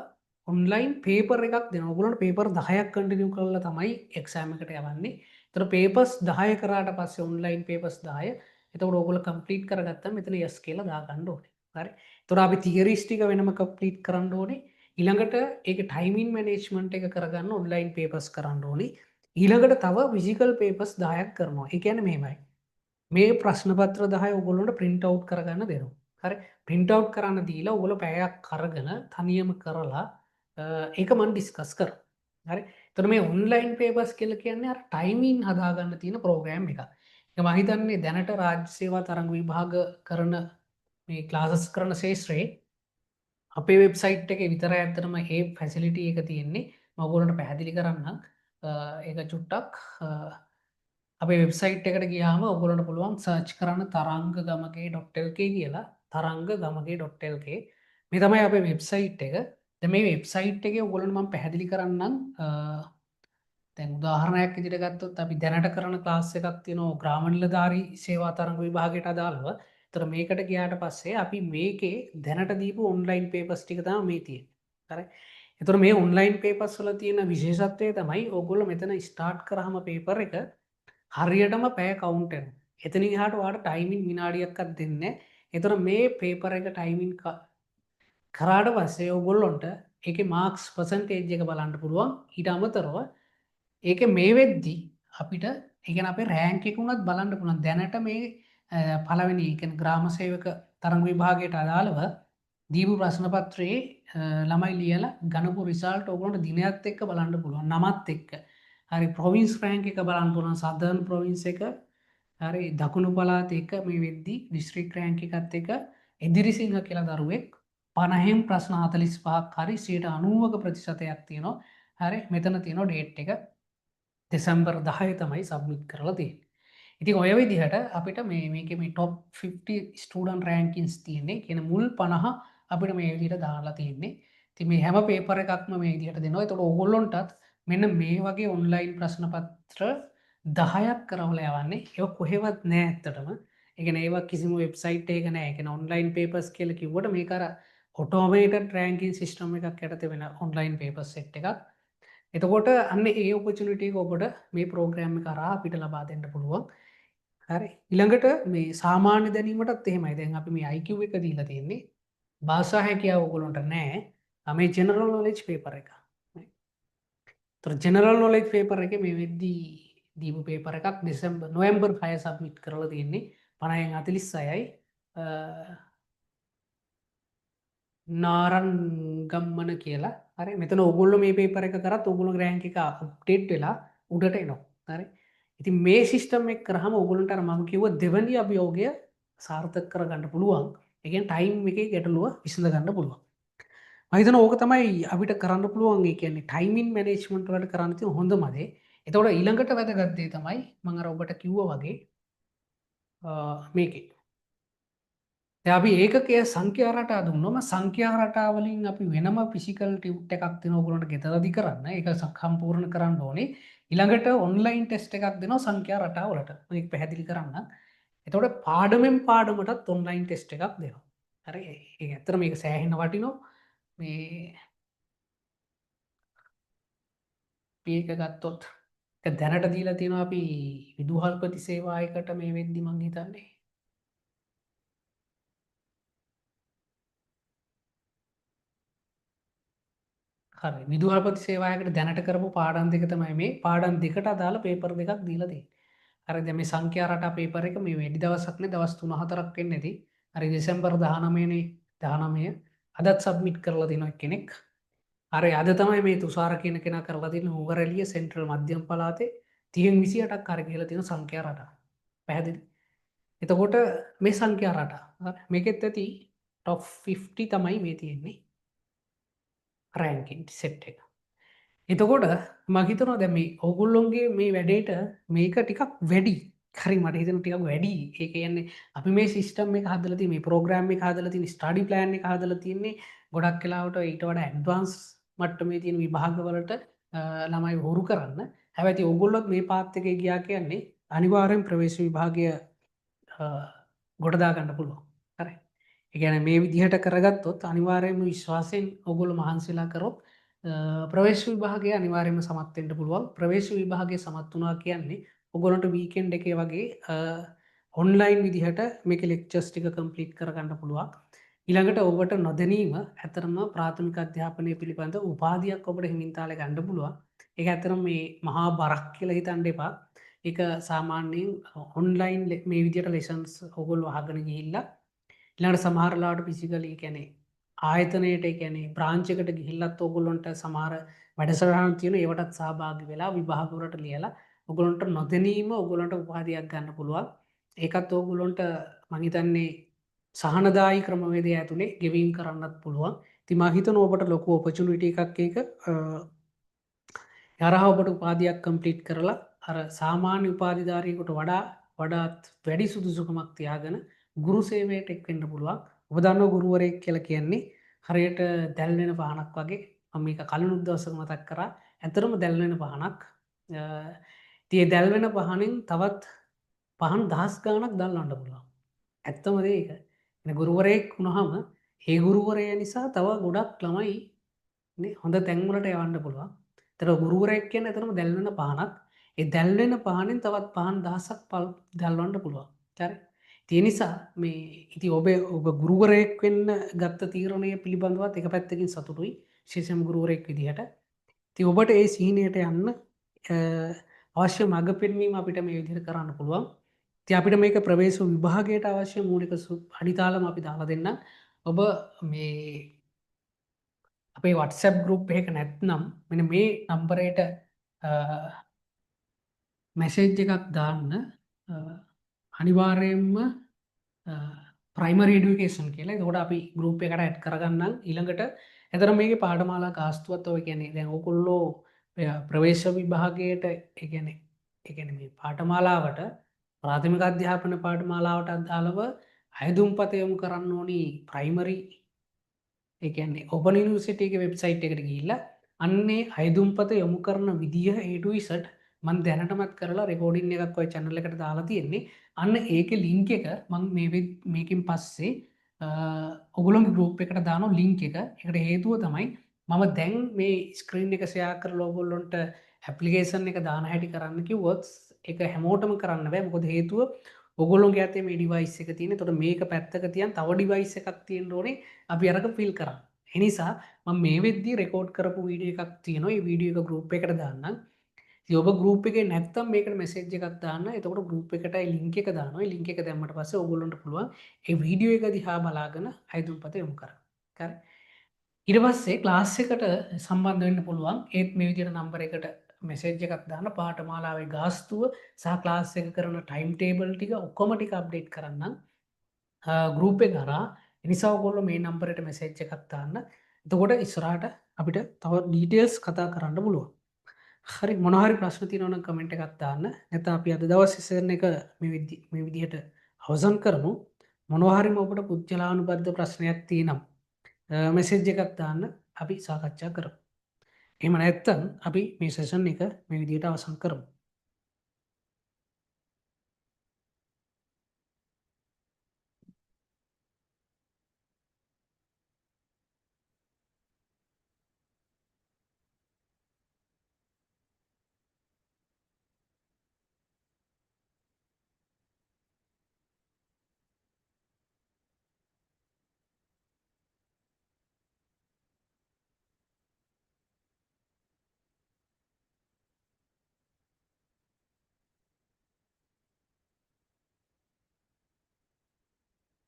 ඔන්ලයින් පේපර එකක් දෙන ඔගුලට පේපර් 10ක් කටිනිය කරලා තමයි එක්ෂෑමකට යවන්නේ තර පේපස් 10 කරට පස්සේ ඔන්ලයින් පේපස් 10 එතකට ඔගුල කම්පලිට් කරගත්ත මෙතන යස් කියලා දාගන්න ඕනේ හරි තොර අපි තිගරිස්ටික වෙනම කප්ලිට් කරන්න ඕනේ ඉළඟට ඒක ටයිමින් මනේජ්මන්ට් එක කරගන්න ඔන්ලයින් පේපස් කරන්න ඕනේ ඊළඟට තව විසිකල් පේපස් 10ක් කරනවා එකන මේමයි මේ ප්‍රශ්නපත්‍ර 10 ඔගොල්ලොට ප්‍රින්ට් අව් කරගන්න දෙනවා හරි පින්ට් අව් කරන්න දීලා ඔගොල පැයක් කරගෙන තනියම කරලා ඒක මන් ඩිස්කස් කර හරි තොර මේ ඔන්ලයින් පේපස් කියල කියන්නේ ටයිමින් හදාගන්න තියෙන ප්‍රෝග්‍රෑම් එක මහිතන්නේ දැනට රාජ්‍ය සේවා තරංග විභාග කරන මේ ක්ලාසස් කරන ශේෂත්‍රයේ අපේ වෙබ්සයිට් එක විතර ඇතරම ඒ ෆැසිලිට එක තියෙන්නේ මගොලට පැහැදිලි කරන්න ඒ චුට්ටක් අප වෙබ්සයිට් එකට ගියාම ඔගොලට පුළුවන් සර්ච් කරන්න තරංග ගමගේ ඩොක්ටල්කේ කියලා තරංග ගමගේ ඩොක්ටල්කේ මේ තමයි අප වෙබ්සයිට් එක මේ වෙබ්සයිට් එක ඔගොලන් ම පැහැදිලි කරන්නම් තැන් උදාහරණයක් ඉදිරගත්තොත් අපි දැනට කරන ක්ලාස්ස එකක් තියනෝ ග්‍රාමණිලධාරී සේවා තරංග විභාගයට අදාළව තර මේකට ගයාට පස්සේ අපි මේකේ දැනට දීපු ඔන්ලයින් පේපස් ටිකතා මේ තිය හරි එතුර මේ ඔන්ලයින් පේපස් වල තියෙන විශේෂත්වය තමයි ඔගොල මෙතන ස්ටාර්ට් කරහම පේපර එක හරියටම පෑ කවුන්ටෙන් එතනි හට වාට ටයිමින් විනාඩියක්කත් දෙන්න එතර මේ පේපර එක ටයිමින් කරාට පස්සේ ඔගොල්ලොන්ට එක මාක්ස් පසන්ටේජ් එක බලන්න පුළුවන් ඊට අමතරව ඒක මේ වෙද්දි අපිට එකන අපේ රෑංකෙකුුණත් බලන්න පුළන් දැනට මේ පලවෙනි එක ග්‍රාමසේවක තරංග විභාගයට අදාළව දීපු ප්‍රශ්නපත්‍රයේ ළමයි ලියල ගණපු රිසාල්ට ඔගොලට දිනයක්ත් එක්ක බලන්න පුළුවන් නමත් එක්ක හරි ප්‍රවින්ස් රෑන්ක එක බලන් පුළන් සදර්න් ප්‍රවින්ස එක හරි දකුණු පලාත එක මේ වෙද්දි ඩිස්ත්‍රික් රෑන්ක එකත් එක එදිරිසිංහ කියලා දරුවෙක් පනහෙම් ප්‍රශ්න 45ක් හරි 90% ප්‍රතිශතයක් තියෙනවා හරි මෙතන තියෙනවා ඩේට් එක දෙසැම්බර් 10 තමයි සබ්මිට් කරලා තියෙන්නේ. ඉතින් ඔය විදිහට අපිට මේකේ මේ টොප් 50 ස්ටුඩන්ට් රෑන්කින්ස් තියෙන්නේ කියන මුල් 50 අපිට මේ විදිහට දාලා තියෙන්නේ. ඉතින් මේ හැම පේපර් එකක්ම මේ විදිහට දෙනවා. ඒතකොට ඕගොල්ලොන්ටත් මෙන්න මේ වගේ ඔන්ලයින් ප්‍රශ්න පත්‍ර 10ක් කරවලා යවන්නේ. ඒක කොහෙවත් නෑ ඇත්තටම. ඒ කියන්නේ ඒවා කිසිම වෙබ්සයිට් එකක නෑ. ඒ කියන්නේ ඔන්ලයින් පේපර්ස් කියලා කිව්වට මේක අර ඔටෝමේටඩ් රෑන්කින් සිස්ටම් එකක් යටතේ වෙන ඔන්ලයින් පේපර්ස් සෙට් එකක්. එතකොට අන්න ඒ ඔපචනිටිය ඔබට මේ ප්‍රෝග්‍රෑම් කරා අපිට ලබා දෙන්න පුළුවන් හරි ඉළඟට මේ සාමාන්‍ය දැනීමටත් එහෙමයි දැන් අපි මේ අයිකිව් එක දීලා තියෙන්නේ භාෂා හැකියාව ඔයගොල්ලන්ට නැහැ මේ ජෙනරල් නොලෙජ් පේපර් එක තොර ජෙනරල් නොලෙජ් පේපර් එක මේ වෙද්දී දීපු පේපර් එකක් නොවැම්බර් 6 සබ්මිට් කරලා තියෙන්නේ 50/46යි නාරන් ගම්මන කියලා හරි මෙතන ඔගොල්ලෝ මේ පේපර් එක කරත් ඔගොල්ලෝ රෑන්ක් එක අප්ඩේට් වෙලා උඩට එනවා හරි ඉතින් මේ සිස්ටම් එක කරාම ඔගොල්ලන්ට අර මම කිව්ව දෙවැනි අභියෝගය සාර්ථක කරගන්න පුළුවන් ඒ කියන්නේ ටයිම් එකේ ගැටලුව විසඳ ගන්න පුළුවන් මම හිතනවා ඕක තමයි අපිට කරන්න පුළුවන් ඒ කියන්නේ ටයිමින් මැනේජ්මන්ට් වලට කරන්න තියෙන හොඳම දේ එතකොට ඊළඟට වැදගත් දේ තමයි මම අර ඔබට කිව්වා වගේ මේකේ අපි ඒකකය සංඛ්‍යා රටා දුන්නම සංඛ්‍යා රටාවලින් අපි වෙනම ෆිසිකල් ටියුට් එකක් දෙන ඔයගොල්ලන්ට ගෙදරදී කරන්න ඒක සම්පූර්ණ කරන්න ඕනේ ඊළඟට ඔන්ලයින් ටෙස්ට් එකක් දෙනවා සංඛ්‍යා රටාවලට මේක පැහැදිලි කරන්න එතකොට පාඩමෙන් පාඩමටත් ඔන්ලයින් ටෙස්ට් එකක් දෙනවා හරි ඒක ඇත්තට මේක සෑහෙන වටිනවා මේ මේක ගත්තොත් ඒක දැනට දීලා තියෙනවා අපි විදුහල්පති සේවායකට මේ වෙද්දි මං හිතන්නේ හරි විදුහල්පති සේවායකට දැනට කරපු පාඩම් දෙක තමයි මේ පාඩම් දෙකට අදාළ පේපර් දෙකක් දීලා තියෙන්නේ. හරි දැන් මේ සංඛ්‍යා රටා පේපර් එක මේ වැඩි දවසක් නේ දවස් 3-4ක් වෙන්නේ නැති. හරි දෙසැම්බර් 19 19 අදත් සබ්මිට් කරලා තියෙනවා කෙනෙක්. හරි අද තමයි මේ තුෂාර කියන කෙනා කරලා තියෙන නුවරඑළිය සෙන්ට්‍රල් මධ්‍යම පළාතේ 30/28ක් හරි කියලා තියෙන සංඛ්‍යා රටා. පැහැදිලි. එතකොට මේ සංඛ්‍යා රටා මේකෙත් ඇති ටොප් 50 තමයි මේ තියෙන්නේ රෑන්කින් සෙට් එක. එතකොට මහිතනවා දැම ඔගුල්ලොන්ගේ මේ වැඩේට මේක ටිකක් වැඩි හරි මට හිතන ටිකක් වැඩි ඒ කියන්නේ අපි මේ සිිස්ටම් එක හදලති මේ ප්‍රෝග්‍රම් එක හදලති ස්ටඩි ප්ලෑන් එක හදල තින්නේ ගොඩක් කලාවට ඊට වඩ ඇඩ්වන්ස් මට්ට මේ තියෙන විභාගවලට ළමයි හොරු කරන්න හැබැති ඔගොල්ලොත් මේ පාත්තක ගියා කියන්නේ අනිවාරෙන් ප්‍රවේශ විභාගය ගොඩදාගන්න පුළුවන් හරි එකන මේ විදිහට කරගත්තොත් අනිවාරයම විශ්වාසයෙන් ඔගොල මහන්සිලා කරොත් ප්‍රවේශ විභාගේ අනිවාරයම සමත්තෙන්ට පුළුවන් ප්‍රවේශ විභාගේ සමත් වනා කියන්නේ ඔගොලට වීකෙන්් එක වගේ ඔන්ලයින් විදිහට මේක ලෙක්චස් ටික කම්පලිට් කරගන්න පුළුවන් ඉළඟට ඔබට නොදැනීම ඇතරම ප්‍රාථමික අධ්‍යාපනය පිළිබඳ උපාධයක් ඔබට හිමින්තාල ගණඩ පුළුවන් එක ඇතරම් මේ මහා බරක් කියල හිතන්ඩ එපා එක සාමාන්‍යයෙන් ඔන්ලයින් මේ විදිට ලෙසන්ස් ඔගොල් වහගෙන ගිහිල්ලා ඉළඟට සමහරලාට පිසිකලී කැනෙ ආයතනයට කැනෙ ප්‍රාංචකට ගිහිල්ලත් ඔගොල්ලොන්ට සමහර වැඩසරහන් තියෙන ඒවටත් සහභාගි වෙලා විභාගවරට ලියලා ඔගොලොන්ට නොදැනීම ඔගොලොන්ට උපාධයක් ගන්න පුළුවන් ඒකත් ඕගුලොන්ට මහිතන්නේ සහනදායි ක්‍රමවේදය ඇතුළේ ගෙවීම් කරන්නත් පුළුවන් තිමහිත නෝබට ලොකු ඔපචුනිට එකක් එක යරහ ඔබට උපාධයක් කම්පලිට් කරලා අර සාමාන්‍ය උපාධිධාරයකුට වඩාත් වැඩි සුදුසුකමක් තියාගෙන ගුරු සේවයට එක්වෙන්න පුළුවන් ඔබදන්න ගුරුවරෙක් කියල කියන්නේ හරියට දැල්වෙන පහනක් වගේ අමික කලු උද්දවසක මතක් කර ඇතරම දැල්වෙන පහනක් තිය දැල්වෙන පහනින් තවත් පහන් දහස් ගානක් දල්ලන්න පුළුවන් ඇත්තමදේ එක ගුරුවරයෙක් වුණහම ඒ ගුරුවරය නිසා තව ගොඩක් ළමයි හොඳ තැන්වලට යවන්න පුළුවන් තර ගුරුවරයක් කියන ඇතරම දැල්වෙන පහනක් ඒ දැල්වෙන පහනින් තවත් පහන් දහසක් පල් දැල්වන්න පුළුවන් චර තිය නිසා මේ ඉති ඔබ ගුරුවරයෙක් වෙන්න ගත්ත තීරණය පිළිබඳවත් එක පැත්තකින් සතුටුයි ශේෂම ගුරුවරයෙක් විදිහට ති ඔබට ඒ සීනයට යන්න අවශ්‍ය මඟ පෙන්වීම අපිට මේ විදිර කරන්න පුළුවන් ති අපිට මේක ප්‍රවේශ විභාගයට අවශ්‍ය මූලික අඩිතාලම අපි දාලා දෙන්න ඔබ මේ අපේ වටසැප් ගරුප් එක නැත්නම් මෙන මේ නම්බරයට මැසේජ් එකක් දාන්න අනිවාර්යෙන්ම ප්‍රයිමරඩිකේෂන් කියලා තොට අපි ගරුප් එකට ඇත් කරගන්න ඉළඟට එතර මේක පාඩමාලා ගාස්තුවත් ඔය කියන්නේ දැන් ඔකොල්ලෝ ප්‍රවේශ විභාගයට එකන මේ පාටමාලාවට ප්‍රාථමික අධ්‍යාපන පාඨමාලාවට අදාළව අයදුම් පතයොමු කරන්න ඕනි ප්‍රයිමරි එකන්නේ ඔපන් නිසිටක වෙබ්සයිට් එකට ගිල්ල අන්නේ අයදුම්පත යොමු කරන විදිහ ඒටුයිසට් මන් දැනටමත් කරලා රෙකෝඩින් එකක් ඔය චැනල එකට දාලා තියෙන්නේ අන්න ඒක ලිංක එක මං මේකින් පස්සේ ඔගුලොන් ගරුප් එකට දාන ලිංක එක එකට හේතුව තමයි මම දැන් මේ ස්ක්‍රීන් එක සයා කර ලෝගොල්ලොන්ට ඇපලිකේෂන් එක දාන හැටි කරන්න කිවොත් එක හැමෝටම කරන්න බෑ මොකද හේතුව ඔගොලොන් ඇතේ මේ ඩිවයිස් එක තියෙන තොට මේක පැත්තක තියන් තව ඩිවයිස් එකක් තියෙන් ඕනේ අපි අරක ෆිල් කර එනිසා මේ වෙද්දි රෙකෝඩ් කරපු වීඩිය එකක් තියනවා වීඩිය එක ගරුප් එකට දාන්න ඔබ ගරුප් එක නැත්තම් මේක මෙසේජ් එකක් දාන්න එතකට ගරුප් එකට ලින්ක එක දාන ලින්ක එක දැමට පස ඔගොලොන්ට පුළුවන් ඒ වීඩියෝ එක දිහා බලාගෙන අයිදුම් පත යොමු කර ඉරවස්සේ ක්ලාස් එකට සම්බන්ධ වෙන්න පුළුවන් ඒත් මේ විදියට නම්බර එකට මෙසේජ් එකක් දාන්න පාටමාලාවේ ගාස්තුව සහ ක්ලාස් එක කරන ටයිම් ටේබල් ටික ඔක්කොමටික අප්ඩේට් කරන්න ගරුප කර එනිසා ගොල්ල මේ නම්බරට මෙසේජ් එකක් දාන්න එතකොට ඉස්රාට අපිට තව ඩීටේල්ස් කතා කරන්න පුළුවන් හරි මොනහරි ප්‍රශ්න තියනවන කමෙන්ට් එකක් දාන්න නැත අපි අද දවස් ඉසරන එක මේ විදිහට අවසන් කරමු මොනහරි ඔබට පුද්ගලානු බද්ධ ප්‍රශ්නයක් තියනම් මෙසේජ් එකක් දාන්න අපි සාකච්ඡා කරමු එම නැත්තන් අපි මේ සෙෂන් එක මේ විදියට අවසන් කරමු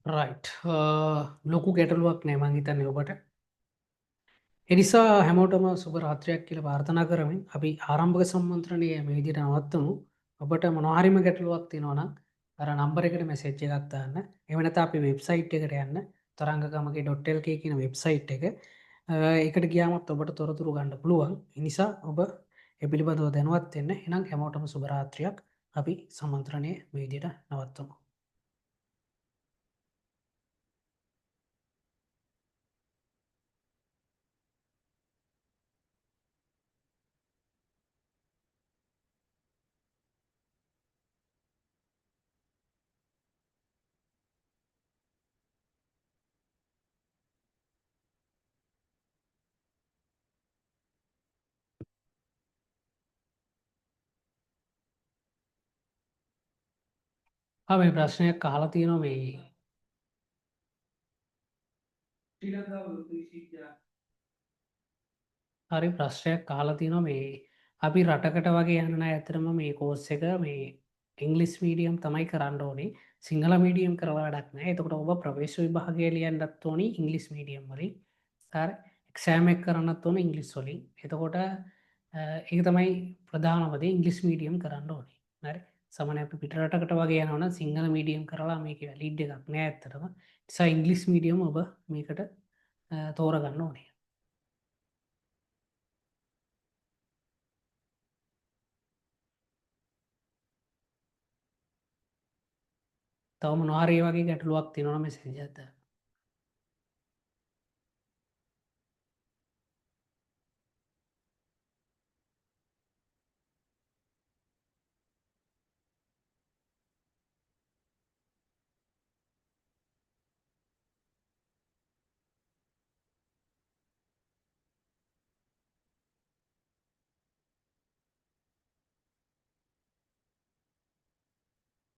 රයිට් ලොකු ගැටලුවක් නෑමං හිතන්නේ ඔබට එනිසා හැමෝටම සුබ රාත්‍රයක් කියල පාර්ථනා කරමින් අපි ආරම්භක සම්මන්ත්‍රණය මේ විදිට නවත්තමු ඔබට මොනහරිම ගැටලුවක් තියෙනවනම් අර නම්බර එකට මෙසේච්ච ගත්තාන්න එවනත අපි වෙබ්සයිට් එකට යන්න තරංගකමගේ ඩොට්ටල්ක කියන වෙබ්සයිට් එක එකට ගියාමත් ඔබට තොරතුරු ගන්න පුළුවන් නිසා ඔබ එපිළිබඳව දැනුවත් එන්න එනම් හැමෝටම සුභරාත්‍රයක් අපි සමන්ත්‍රණය වේදියට නවත්වමු. මේ ප්‍රශ්නයක් කාලා තියෙනවා මේ හරි ප්‍රශ්නයක් කාලා තියෙනවා මේ අපි රටකට වගේ යන්න ඇතරම මේ කෝස්ස එක මේ ඉංගලිස් මීඩියම් තමයි කරන්න ඕනේ සිංහල මීඩියම් කරලා වැඩක්නෑ එතකට ඔබ ප්‍රවේශ විභාගය ලියන්ඩත් ඕනි ඉංගලිස් මීඩියම් වලින් එක්ෂෑමක් කරන්නත් ඕන ඉංගලිස් වලින් එතකොට ඒ තමයි ප්‍රධානවද ඉංගලිස් මීඩියම් කරන්න ඕනේ නැරි සමන අප පිටරටකට වගේ යනවන සිංහල මීඩියම් කරලා මේක ලිඩ් එකක් නෑ ඇත්තරම නිසා ඉංගලිස් මීඩියම් ඔබ මේකට තෝරගන්න ඕනේ තවම නොහරේ වගේ ගැටලුවක් තිනොන මෙසේජ ඇත